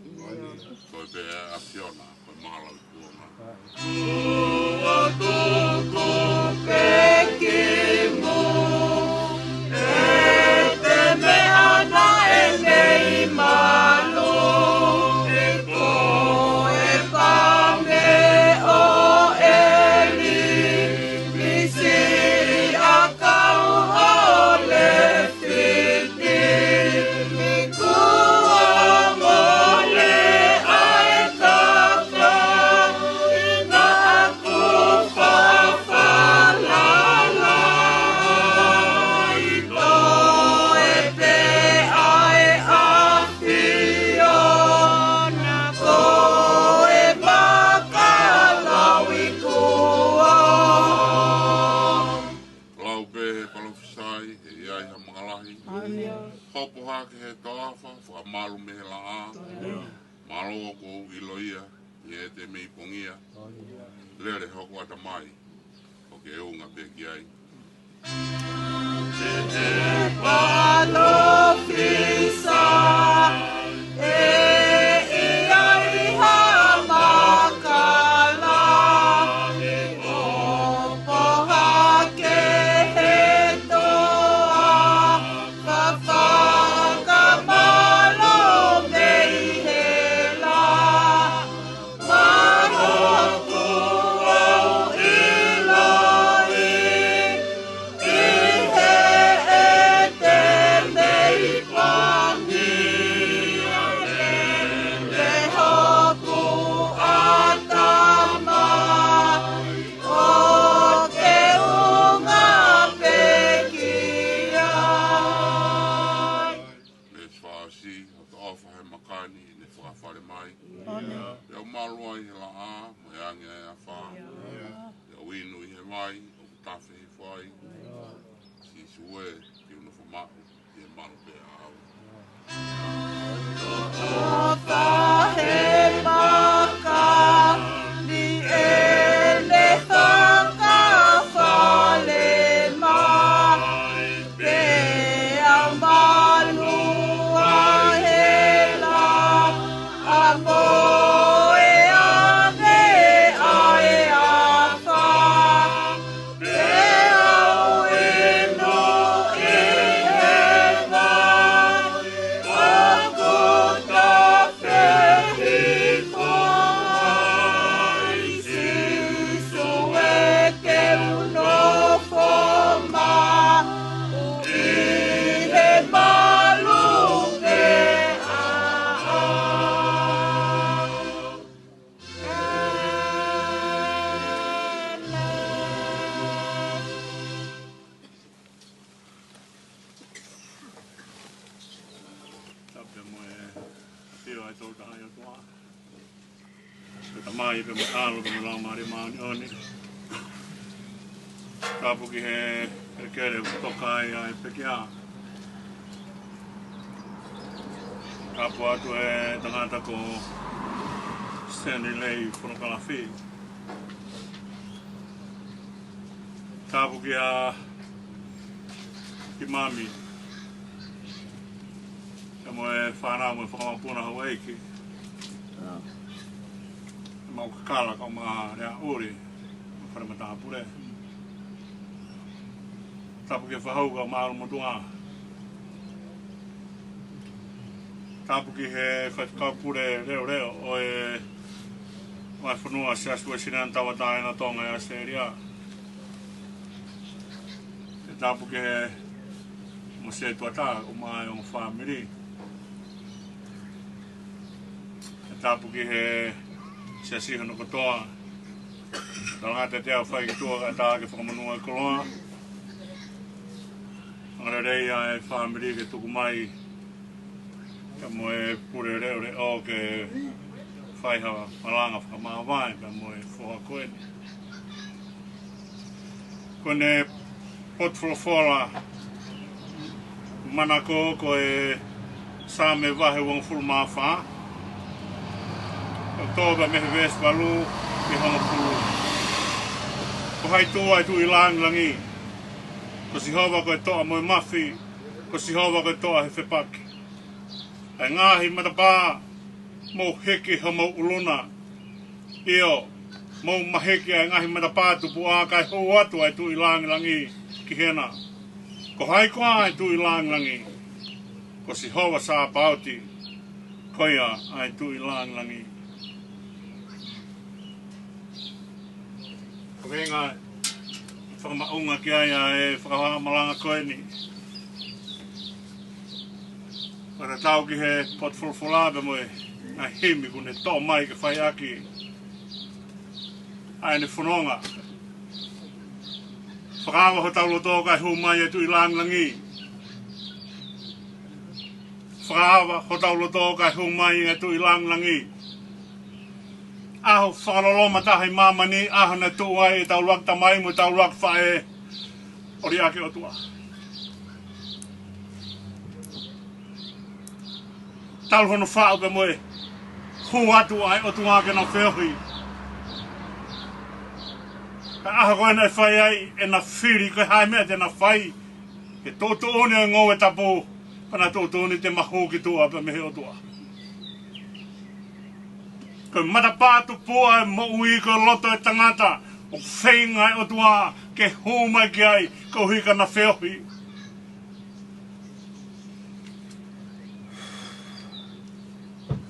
D: Koe pe a whiona, koe mahalau kuonga. Hopo hake he toafa, whamalu me he laa. Malo ko iloia, i e te mei pongia. Lere hoko ata mai, o ke eunga peki ai. Te palo pisa,
F: Mai pe alo pe la mari mani oni. Kapu ki he kere tokai ai pe kia. Kapu atu e tangata ko Stanley Lei from Kalafi. Kapu ki a ki mami. Kamo e whanau mo e whakamapuna Hawaii ki. Mau kakala kau ma rea ori para mata pure tapu ke whahau ka maaru motunga tapu ki he whatikau pure reo o e mai whanua se asua sinan tawatai na tonga e Asteria tapu ki he mo se tuata o mai o whamiri tapu ki he se siha no katoa. Tangata te au whai ki tua ka tāke whakamanua e koloa. Angara rei a e whamiri ke tuku mai ka mo e pure reo re o ke whai hawa malanga whakamawai ka mo e whoa koe. Kone potwholofola manako ko e sāme wahe wang fulmawha. Toba me ves balu ki honga pulu. Ko hai toa tu ilang langi. Ko si hova ko toa mo mafi, ko si hova ko toa he whepaki. Ai ngahi matapa mo heke ha mo uluna. Io mo maheke ai ngahi matapa tupu a kai ho atu ai tu ilangi ki hena. Ko hai koa ai tu ilangi. Ko si hoa sa pauti. Koia ai tu ilangi. Ko venga whakamaunga ki aia e whakamalanga koe ni. Para tau ki he pot fulfulabe moe. Ai himi kune tō mai ke whai aki. Ai ne whanonga. Whakawa ho tau loto kai hu mai e tu ilangi. Whakawa ho tau loto kai hu mai e tu ilangi. Aho whakaloloma tahi mamani, aho na tuai e tau luak tamai mo tau luak whae. Ori ake o tua. Tau hono whao pe moe. Hu atu ai o tua ke na wheohi. Ka aho koe na whai ai e na whiri koe hai mea te na whai. Ke tōtu one o ngō e tapo. Pana tōtu one te maho ki tua pe mehe o tua. Ko matapātu pua e mo ui ko loto e tangata o whainga e o tua ke hōmai ki ai ko hika na wheohi.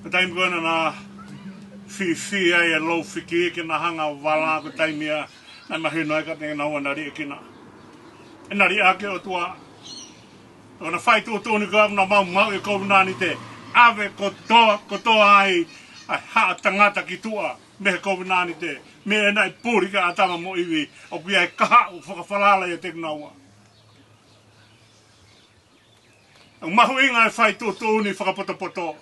F: Ko taimi koena na whiwhi ai e lau whiki ke na hanga wala ko taimia na mahino ai ka te na hua nari e kina. E nari ake o tua. Ko na whai tōtoni ko na mau e kou nani te ave ko toa ai ai haa tangata ki tua me he COVID-19 te me e nai pūri ka atama mo iwi o ki ai kaha o whakawhalala i a te naua. Ang mahu inga e whai tūtūni whakapoto-poto.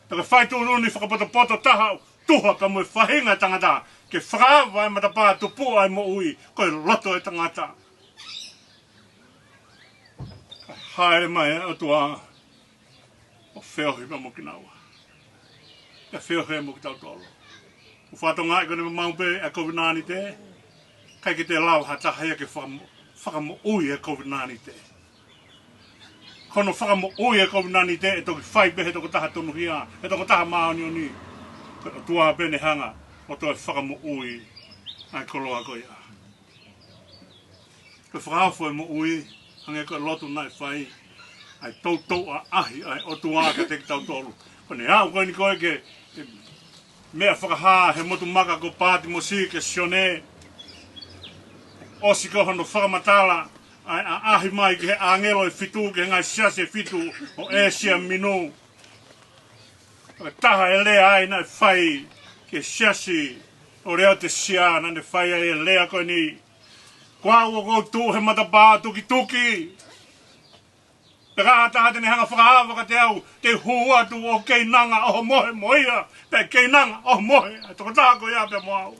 F: Taka whai tūtūni whakapoto-poto taha tuha ka mo e whahinga tangata ke whakawa e matapā tupu ai mo ui koe loto e tangata. Haere mai o tua o wheohi pa mo ki naua. Ka wheohe mo ki tau tolo. O whatonga i kone mamaupe e COVID-19 te, kai ki te lau hatahaya ke whakamo ui e COVID-19 te. Kono whakamo ui e COVID-19 te e toki whaipe he toko taha tonu hia, he toko taha maoni o ni. Kono tua bene hanga o toi whakamo ui ai koloa koia. Koe whakawhoi mo ui, hange koe lotu nai whai, ai tautou a ahi ai o tua ka te ki tau tolu. Kone au koe ni koe ke mea whakaha he motu maka ko pāti mo si ke sione. Osi ko hono whakamatala ai a ahi mai ke he angelo e fitu ke ngai siase fitu o Asia minu. Taha e lea ai nai whai ke siasi o reo te sia na ne whai ai e lea koe ni. Kua ua kou tu he matapā tuki tuki. Te kaha te ni hanga whakahawa ka te au, te hua tu o keinanga o mohe moia, pe keinanga o mohe, e toko taha ko ia pe moau.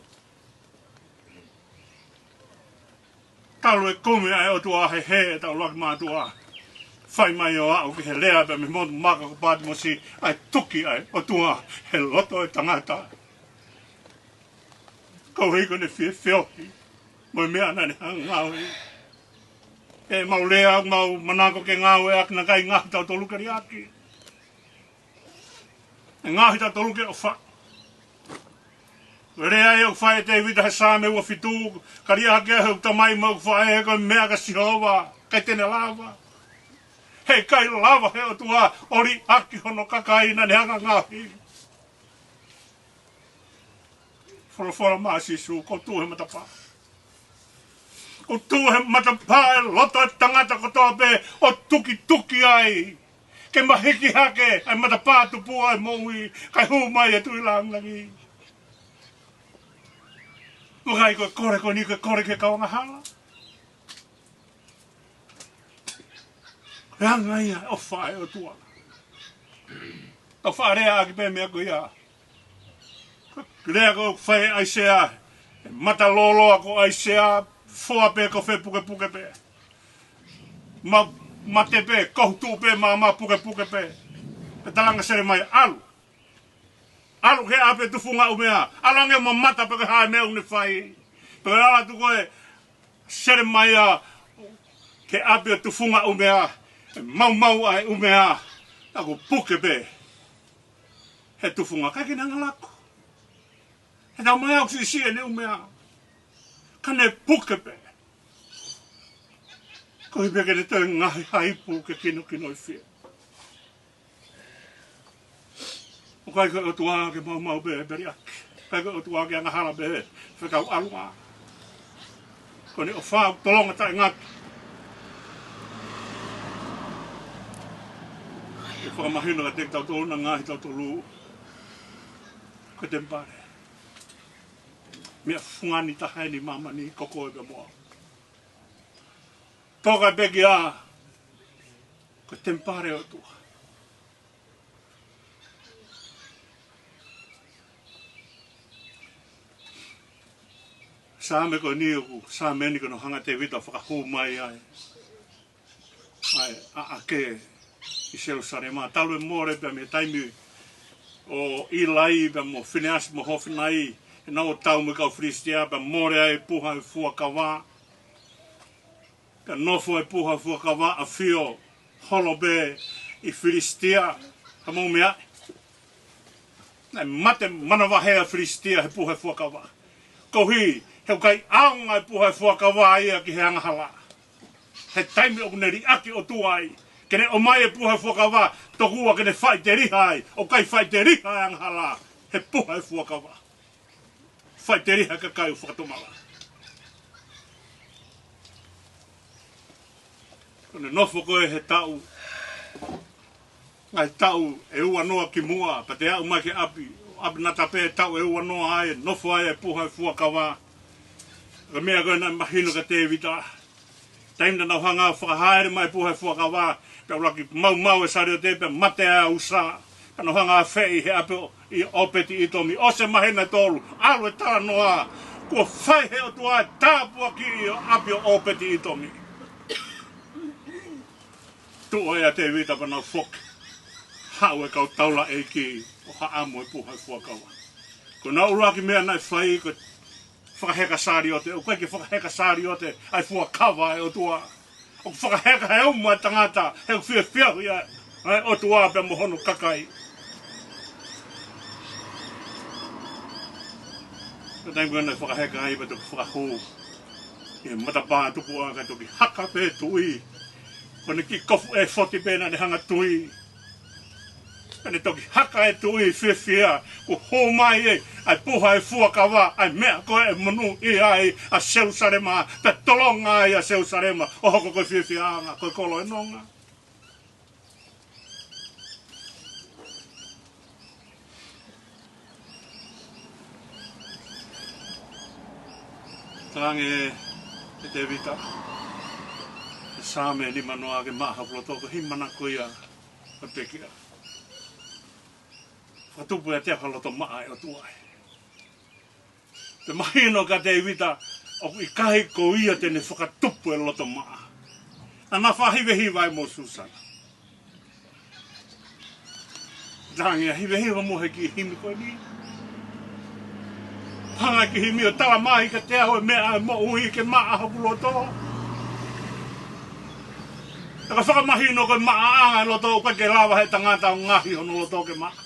F: Talu e kumi ai o tua he e tau laki maa tua. Whai mai o au ki he lea pe me motu maka ko pāti mo si, ai tuki ai o tua he loto e tangata. Kau hiko ne whiohi, moi mea nani hanga ngāui. E mau lea, mau manako ke ngāu e akina kai ngahi tau tolu kari aki. E ngahi tau tolu ke o wha. Rea e o whae te wita he sāme ua fitu, kari aki e hau tamai mau whae e koe mea ka sihova, kai tene lava. Hei kai lava he o tua, ori aki hono kakaina ne hanga ngahi. Whora maa sisu, ko tu he matapā. O tuhe matapae loto e tangata kotoa pe o tuki ai. Ke mahiki hake ai matapā tupu ai moui kai humai e tui langangi. Mukai koe kore koe ni koe kore ke kaunga hala. Ranga ia o whae o tua. O whae rea aki pe mea koe ia. Rea koe whae aisea. Mata loloa ko aisea. Fua pe ko fe puke pe. Ma te pe, kohutu pe, ma puke pe. Pe talanga sere mai alu. Alu he ape tufunga umea. Alange ma mata pe ke hae mea une whai. Pe ala tu koe sere mai a ke ape tufunga umea. Mau ai umea. Ako puke be. He tufunga kai kina ngalako. He tau mai au si e ne umea. Kane puke be. Ko hi beke ne te ngahi haipu ke kino i fia. O kai ka o tua ke mau be beri ake. Kai ka o tua ke anga hala be. Whekau alua. Ko ne o whao tolonga tai ngaki. E whakamahino ka tek tau tōna ngahi tau tolu. Ko te mpare. Mea fungani tahai ni mama ni koko e ka moa. Toka begi a. Ko te mpare o tua. Sāme ko ni oku, sāme ni kono hanga te vita whakahu mai ai. Ai, a ke i Jerusalema. Talu e more pe me taimi o ilai pe mo Phineas mo Hofnai. E nau tau me kau Fristia pe more ai puha e fuakawa. Ka nofo e puha e fuakawa a fio holobe i Filistia. Ka mau mea. Nei mate manawahea Filistia he puha e fuakawa. Kohi. Heu kai aonga e puha e fuakawa ia ki he angahala. He taimi o kuneri aki o tuai. Kene o mai e puha e fuakawa, tokua kene whai te rihai. O kai whai te rihai angahala. He puha e fuakawa. Whai te rihai ka kai o whakatomala. Kone nofo koe he tau. Ngai tau e ua noa ki mua. Pa te au mai ke api. Api nata pe tau e ua noa ai. Nofo ai e puha e fuakawa. Ka mea koe nai mahino ka te vita. Taimna nau hanga whakahaere mai puha e fuakawa. Pea uraki mau e sari o te pe mate a usa. Ka nau hanga whei he ape i opeti i tomi. O se mahena tolu. Alu e tala noa. Kua whai he o tua e tāpua ki i ape o opeti i tomi. Tua ea te vita pa nau whoki. Hau e kau taula e ki. O haamu e puha e fuakawa. Ko nau uraki mea nai whai ko whakaheka sari o te, o koe ki whakaheka sari o te, ai fuakawa e o tua. O whakaheka he umma tangata, he o whiahu ia, o tua pe mohono kakai. Ka taimua nei whakaheka ai pa toki whakahu. I matapā tupu a kai toki haka pe tui. Kone ki kofu e whoti pēna ne hanga tui. Kane toki haka e tui whiawhia, ko hō mai e, ai puha e fuakawa, ai mea koe e monu i ai a Jerusalema, te tolonga ai a Jerusalema, o hoko koe whiawhia anga, koe kolo e nonga. Tarange e te vita, e sāme ni manoa ke maha pulo toko himana koia, a pekia. Whatupu e te haloto maa e o tuai. Te mahino ka te vita, o i kahi ko ia tene whakatupu e loto maa. Ana whahiwehiwa e mo Susana. Rangi a hiwehiwa mo he ki himi koe ni. Hanga ki himi o tala mahi ka te aho e mea e mo ui ke maa hapulo to. Taka whakamahino koe maa anga e loto o koe ke lawa he tangata o ngahi hono loto ke maa.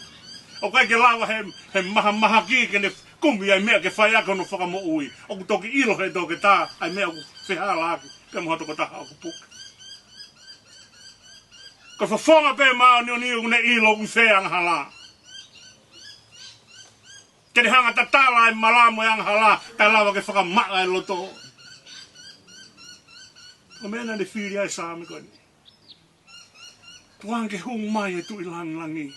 F: O kai ke lawa he maha ki ke ne kumi ai mea ke whai ako no whakamo ui. O ku toki ilo he toke tā, ai mea ku whihala aki, ke moha toko taha o ku puke. Ka whawhonga pē maa ni o ni une ilo ku whianga hala. Ke ne hanga ta tāla e malamo e anga hala, kai lawa ke whakamaka e loto. O mena ne whiri ai sāmi koe ni. Tuange hung mai e tu ilangi.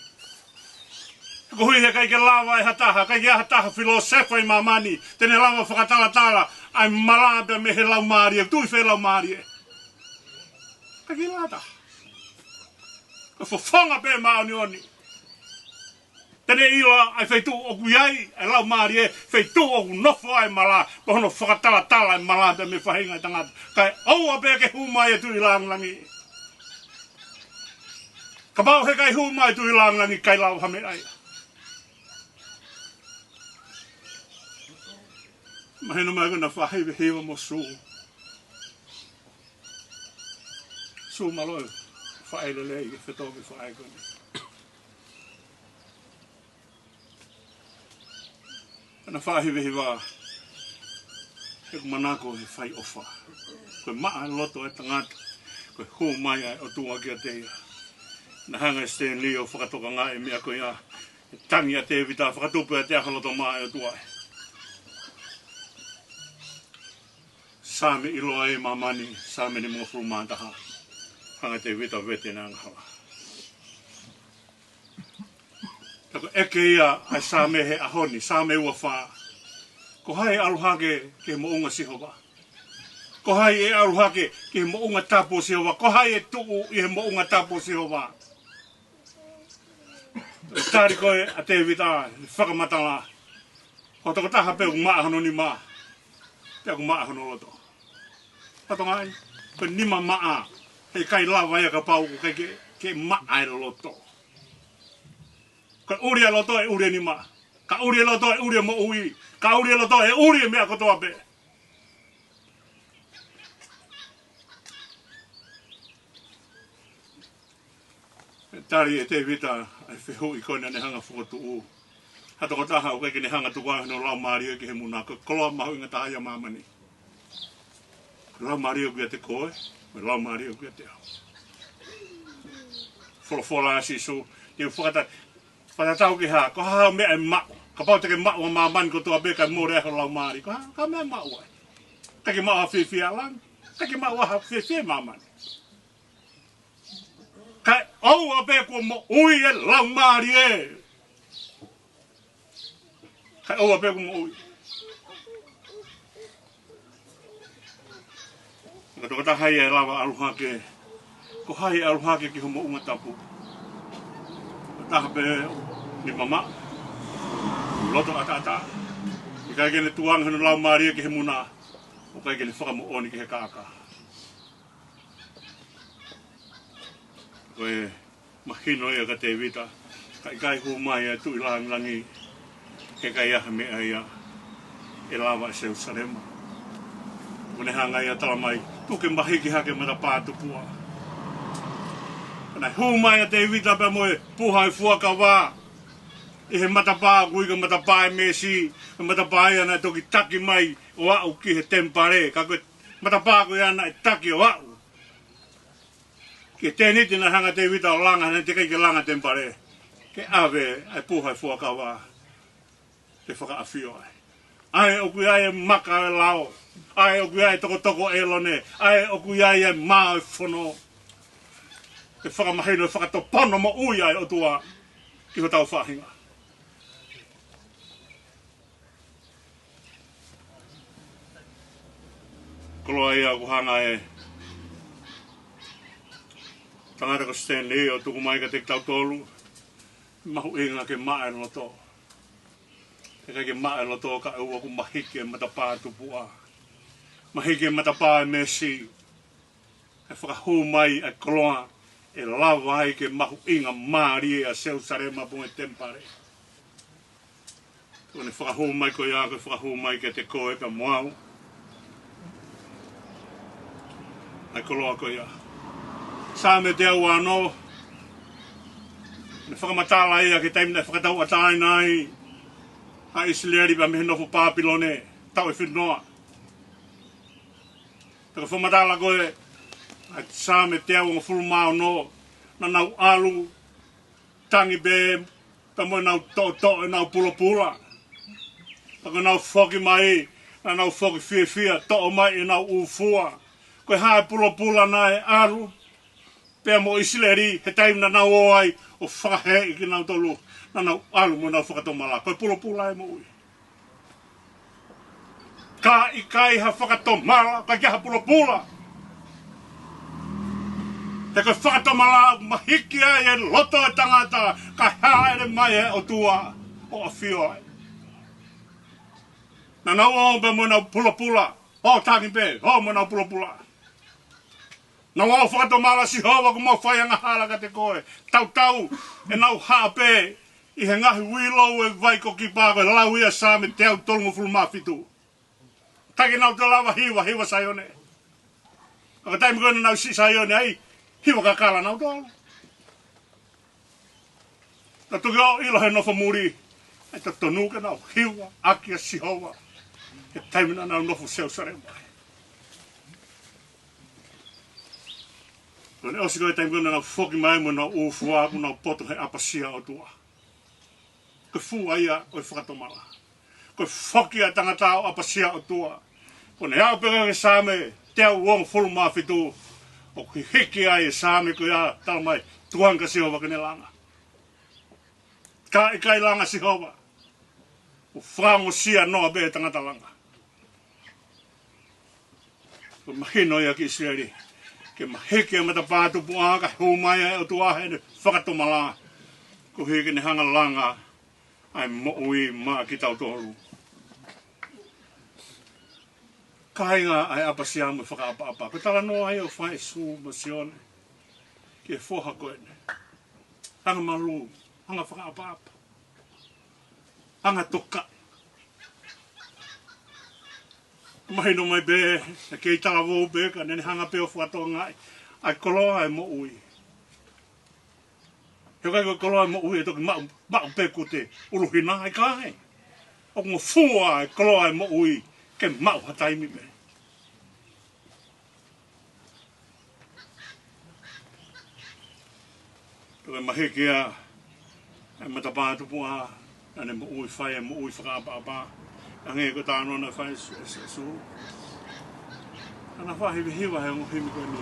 F: Ko hui he kai ke lawa e hataha, kai ke hataha filosofa i mamani, tene lawa whakatala ai malada me he lau maari e, tui whai lau maari e. Kai ke lata. Ka whawhonga pē maoni oni. Tene iwa ai whaitu oku iai, ai lau maari e, whaitu oku nofo ai mala, ko hono whakatala ai malada me whahinga i tangata. Kai aua pē ke humai e tui langangi. Ka mau he kai humai tui langangi kai lau hame ai. Mahina mai kuna whahiwehiwa mo sū. Sū maloi, whaelelei, whetoki whaekoni. na whahiwehi wā. E ku manako he whai ofa. Koe maa loto e tangata. Koe hō mai ai o tūa kia teia. Na hanga e Stanley o whakatoka ngā e mea koe a. E tangi a te vita whakatupu e te akaloto maa e o tūa e. Sāme iloa e mamani, sāme ni mga furu mātaha. Hanga te vita vete nā ngahawa. Tako eke ia ai sāme he ahoni, sāme ua whaa. Ko hai aluhake ke mo unga sihowa. Ko hai e aluhake ke mo unga tapo sihowa. Ko hai e tuu i he mo unga tapo sihowa. Tari koe a te vita whakamatala. Ho toko taha peo maa hano ni maa. Peo maa hano loto. Patongai, ko nima maa. Hei kai lawa ia ka pau ko ke maa e loto. Ko uri a loto e uri ni maa. Ka uri e loto e uri mo ui. Ka uri e loto e uri mea kotoa pe. Tari e te vita ai whihu i koina ne hanga whukotu u. Hato ko taha o kai ne hanga tukuahi no lau mario ki he muna. Ko koloa mahu inga taha ia mamani. Lau mario kia te koe. Lau mario kia te au. Wholofola asi su. Te whakata. Whatatau ki ha. Ko hao mea e mao. Ka pau teke mao a mamani ko tua beka mo reho lau mari. Ko ha mea mao ai. Teke mao ha whiwhia lang. Teke mao ha whiwhia mamani. Kai au a pe ko mo ui e lau mari e. Kai au a pe ko mo ui. Ka toko ta hai e lawa aluhake. Ko hai e aluhake ki homo unga tapu. Taha pe ni mama. Loto ata. I kai kene tuang hanu lau mari e ki he muna. O kai kene whakamo oni ki he kāka. Koe mahino ia ka te vita. Kai kai hu mai e tui langi. Ke kai aha mea ia. E lawa e Jerusalema. Kone hanga ia tala mai. Tuke mahiki hake mata pātupua. Kone hu mai a te vita pe moe puhai fuaka wā. I he matapā kui ka matapā e mesi. Ka matapā ia na toki taki mai o au ki he tempare. Ka koe matapā kui ana e taki o au. Ke tēniti na hanga te vita o langa, ne te keike langa tempare. Ke awe ai puhai fuaka wā. Te whakaawhio ai. Ai o kui ai e maka e lao. Ai o kui ai toko e lone. Ai o kui ai e maa e whono. Te whakamahino e whakatopono mo ui ai o tua. Ki ho tau whahinga. Koloa ia ku hanga e. Tangata ko Stanley o tuku mai ka te tau tolu. Mahu inga ke maa e loto. Te kai ke maa e loto ka ua ku mahike e matapā tupua. Mahike e matapā e mesi. E whakahu mai e koloa. E lawa ai ke mahu inga maari e a Jerusalema po e tempare. Kone whakahu mai ko ia ko whakahu mai ke te koe ka moau. Ai koloa ko ia. Sa me te au anō. Ne whakamatala ia ke taimina whakatau atai nai. Ha Israeli pa mehe nofo Papilone. Tau e whinoa. Taka whamatala koe. Ai sa me te au ngā furu mao no. Na nau alu. Tangi be. Ta moe nau to e nau pula pula. Taka nau whoki mai. Na nau whoki fia. To mai e nau ufua. Koe hae pula pula na e alu. Pea mo Israeli, he taimina nau o ai, o whakahe i ki nau tolu, na nau alu mo nau whakatomala. Koe pula e mo ui. Ka i kai ha whakatomala, ka kia ha pula. He koe whakatomala, mahiki ai e loto e tangata, ka haere mai e o tua, o a whio ai. Na nau o pe mo nau pula, o tangi pe, o mo nau pula. Na wau whakatomala si hoa ko mau whai anga hala ka te koe. Tau, e nau hape, i he ngahi wilo e vai ko ki pāko, e lau ia sa me te au tolungu fulu mawhitu. Taki nau te lawa hiwa sayone. Aka taimi koe nau si sayone, ai, hiwa ka kala nau tola. Ta tuki o ilo he nofo muri, Ai ta tonu ka nau hiwa, aki a sihowa. E taimina nau nofu seu sare mai. Kone osi koe taimina nau foki mai mo nau ufua ku nau poto he apasia o tua. Koe fu aia o whakatomala. Koe foki a tangata o apasia o tua. Kone hao peka ke same, te au wong fulu maa fitu. O kui hiki ai e same koe a tala mai tuanga sihowa kene langa. Ka e kai langa sihowa. O whango sia noa be tangata langa. Ko mahino ia ki Israeli. Ke maheke mata pātu puanga humaia o tuahe ne whakatomala. Ko heke ne hanga langa ai mo'ui maa ki tau toru. Kainga ai apasia mo whakaapa-apa. Ko tala noa ai o whae su ma sione. Ke foha koe ne. Hanga malu, hanga whakaapa-apa. Hanga toka. Mahino mai be, na kei tala wou be, ka nene hanga peo whakatonga ai koloa ai mo ui. Heo kai koe koloa ai mo ui e toki mau pe ko te uruhina ai kai. O ngo fua ai koloa ai mo ui, ke mau hataimi me. Toki mahekea, ai matapātu pua, ane mo ui whai, mo ui whakaapa-apa. Ange ko tāno na whai su. Ana whahi hiwa he ngu himi koe ni.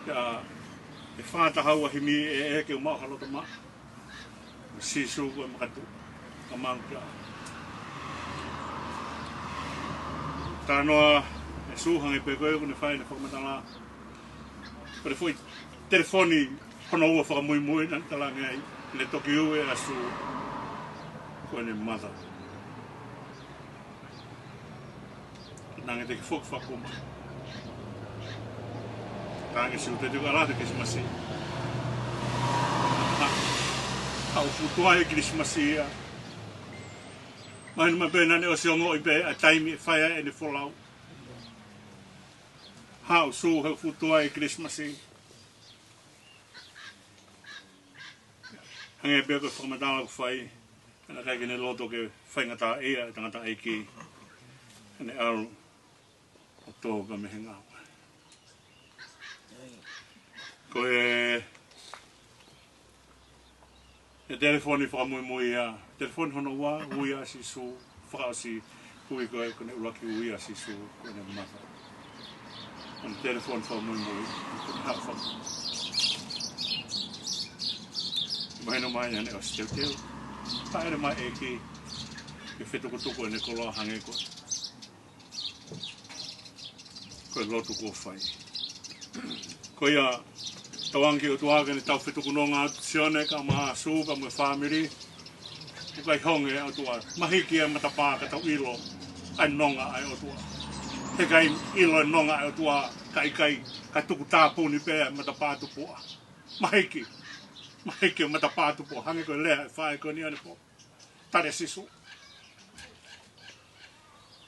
F: Ia, e whātahaua himi e eke o mau halota maa. Sisu koe makatu. Ka mauka. Tānoa e suhangi pe koe kune whai na whakamatala. Kore fwoi telefoni hono ua whakamui na talangi ai. Le toki ue asu koe ne mother. Nange teki fok whakuma. Tange siu te tuka alate Krismasi. Hau futua e Krismasi ia. Mahinu mapena ne o se ongo i pe a taimi e whaia e ne wholau. Hau su hau futua e Krismasi. Hange pia koe whakamatala ku whai. Ana kai kene loto ke whaingata ea e tangata eiki. Ane aru o tō ka mehe ngāua. Koe e telefoni whakamui a. Telefoni hono wā, ui a si su. Whakaasi hui koe kone ulaki ui a si su. Kone mata. Ane telefoni whakamui. Kone hau whakamui. Mahino mai ane o steu teu. Taere mai eki. Ke whetukutuku ane koloa hange koe. Koe lotu ko whai. Koe a tawangi o tuaga ni tau whetuku no ngā sione ka maa su ka mwe whamiri. Ukai honge o tua. Mahiki e matapā ka tau ilo. Ai nonga ai o tua. He kai ilo e nonga ai o tua. Kai tuku tāpuni pēa matapā tupua. Mahiki. Mahiki o matapātu po, hange koe lea e whae koe ni ane po. Tare sisu.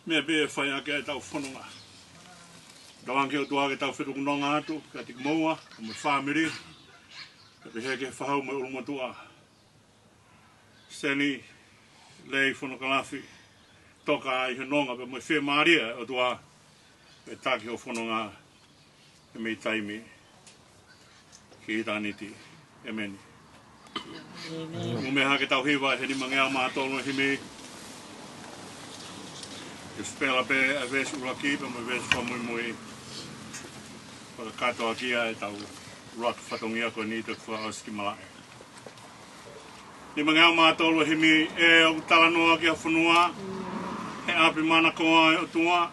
F: Mea bea whae ake e tau whanonga. Tawangi o tuake tau whetuku nonga atu, ka tiku maua, ka mwe whamiri. Ka piheke whahau mai urumatua. Seni, lei whanokalafi, toka ai he nonga, pe mwe whea maaria o tua. E taki o whanonga, e mei taimi, ki itaniti, e meni. Mume hake tau hiwa he ni mangea maa tolu himi. Ke spela pe a vesi uraki pa me vesi whamui. Paka katoa kia e tau uraki whatongia koe ni te kua auski malae. Ni mangea maa tolu himi e o talanoa ki a whanua. He api mana koa e o tua.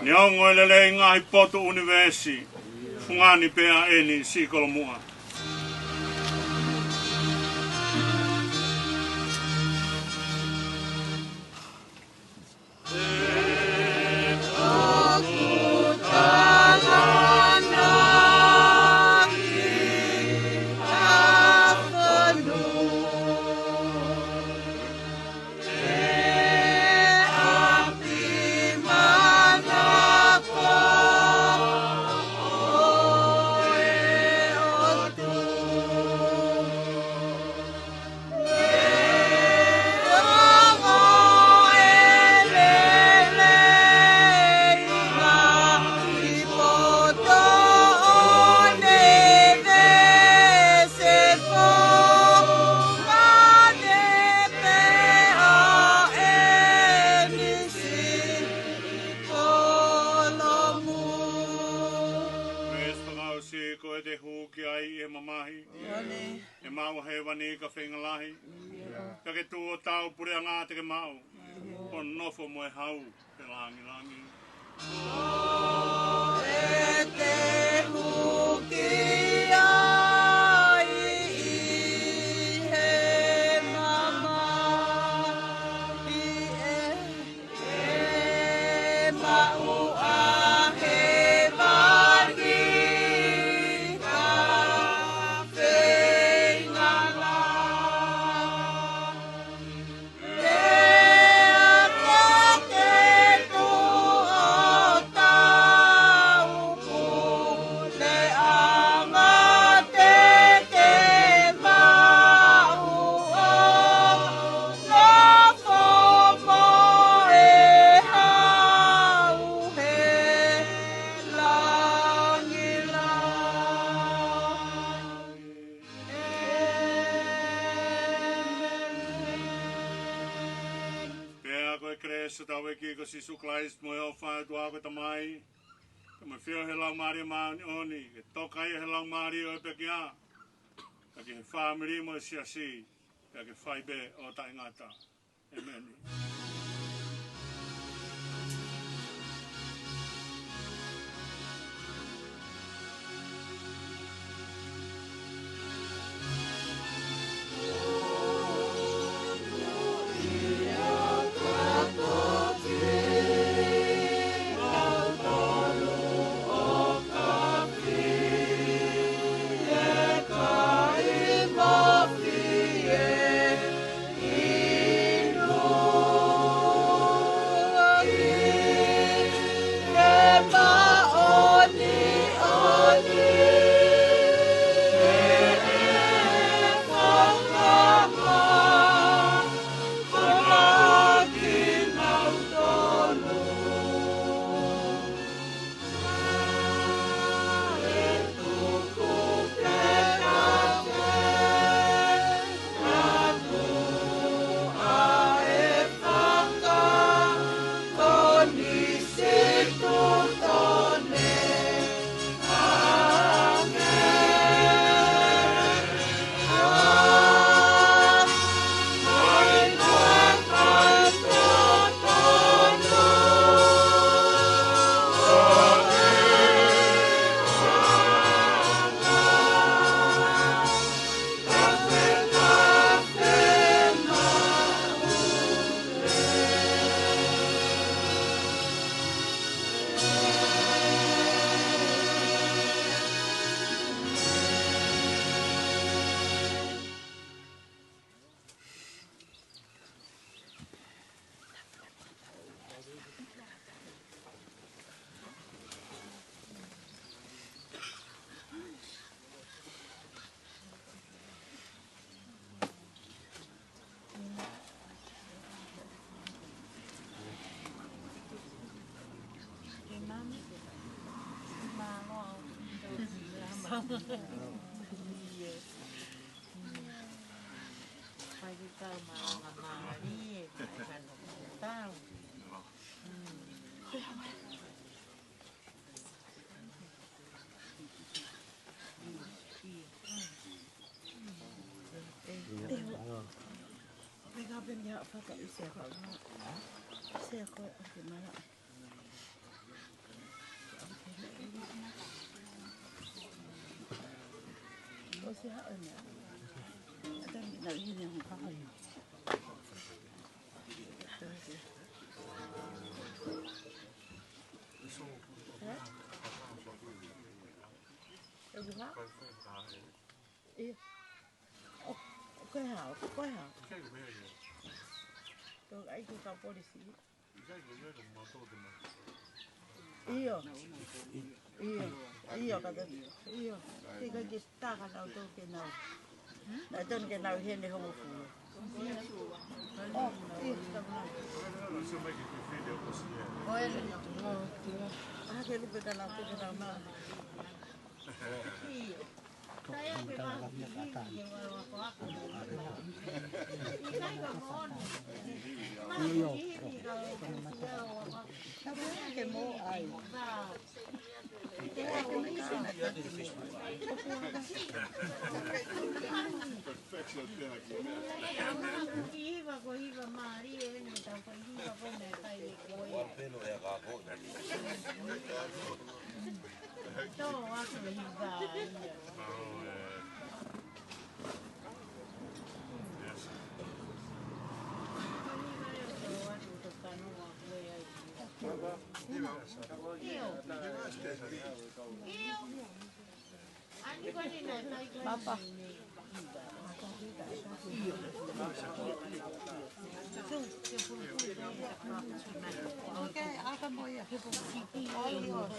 F: Ni au ngoe lele ngahi poto universi. Fungani pe a eni si kolomua. mau he wani ka whengalahi. Ka ke tū o tau pure ngā te ke mau. O nofo mo e hau te langi langi.
A: E te muki ai I he mama I e mau a he wani ka whengala
F: Kresu tau e ki ko Sisu Christ mo e o whai tu ako tamai. Ka me whio he lau maari maani oni. Ke toka i he lau maari o e peki a. Ka ki he whamiri mo e siasi. Ka ke whai be o ta ingata. Amen.
C: Pagi kau malam ni, kan tahu.
A: Mereka punya apa tak bisa kau? Saya kau gimana? Kau siapa ni? Ada nak ini yang kau ni. Đúng không? Iya. Oh, quay hảo. Tôi anh cứ cao polisi. Iya. Iya kata. Iya. Tiga kita kalau tu kenal. Nah, tu kenal ini homo fu. Oh, iya. Oh, ini. Ah, kalau kita nak kenal mah.
C: Saya memang Hiva ko hiva mari e no ta ko hiva ko me kai e ko e. To wa ko hiva.
A: Papa. Okay, akan mo yan. All yours.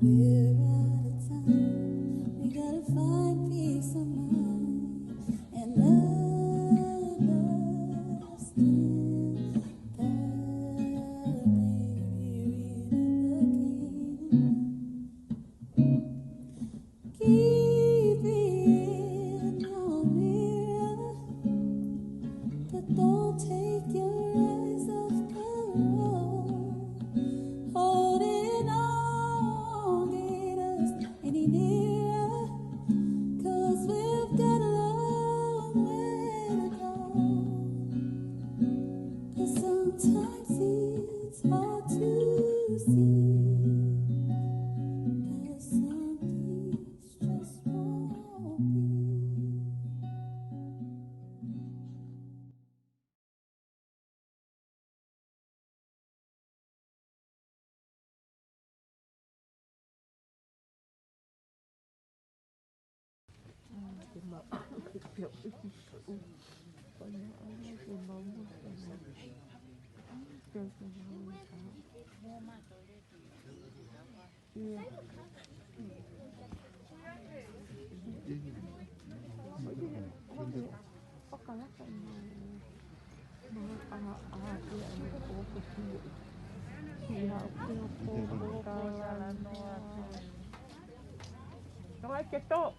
G: We're
A: No hay que todo.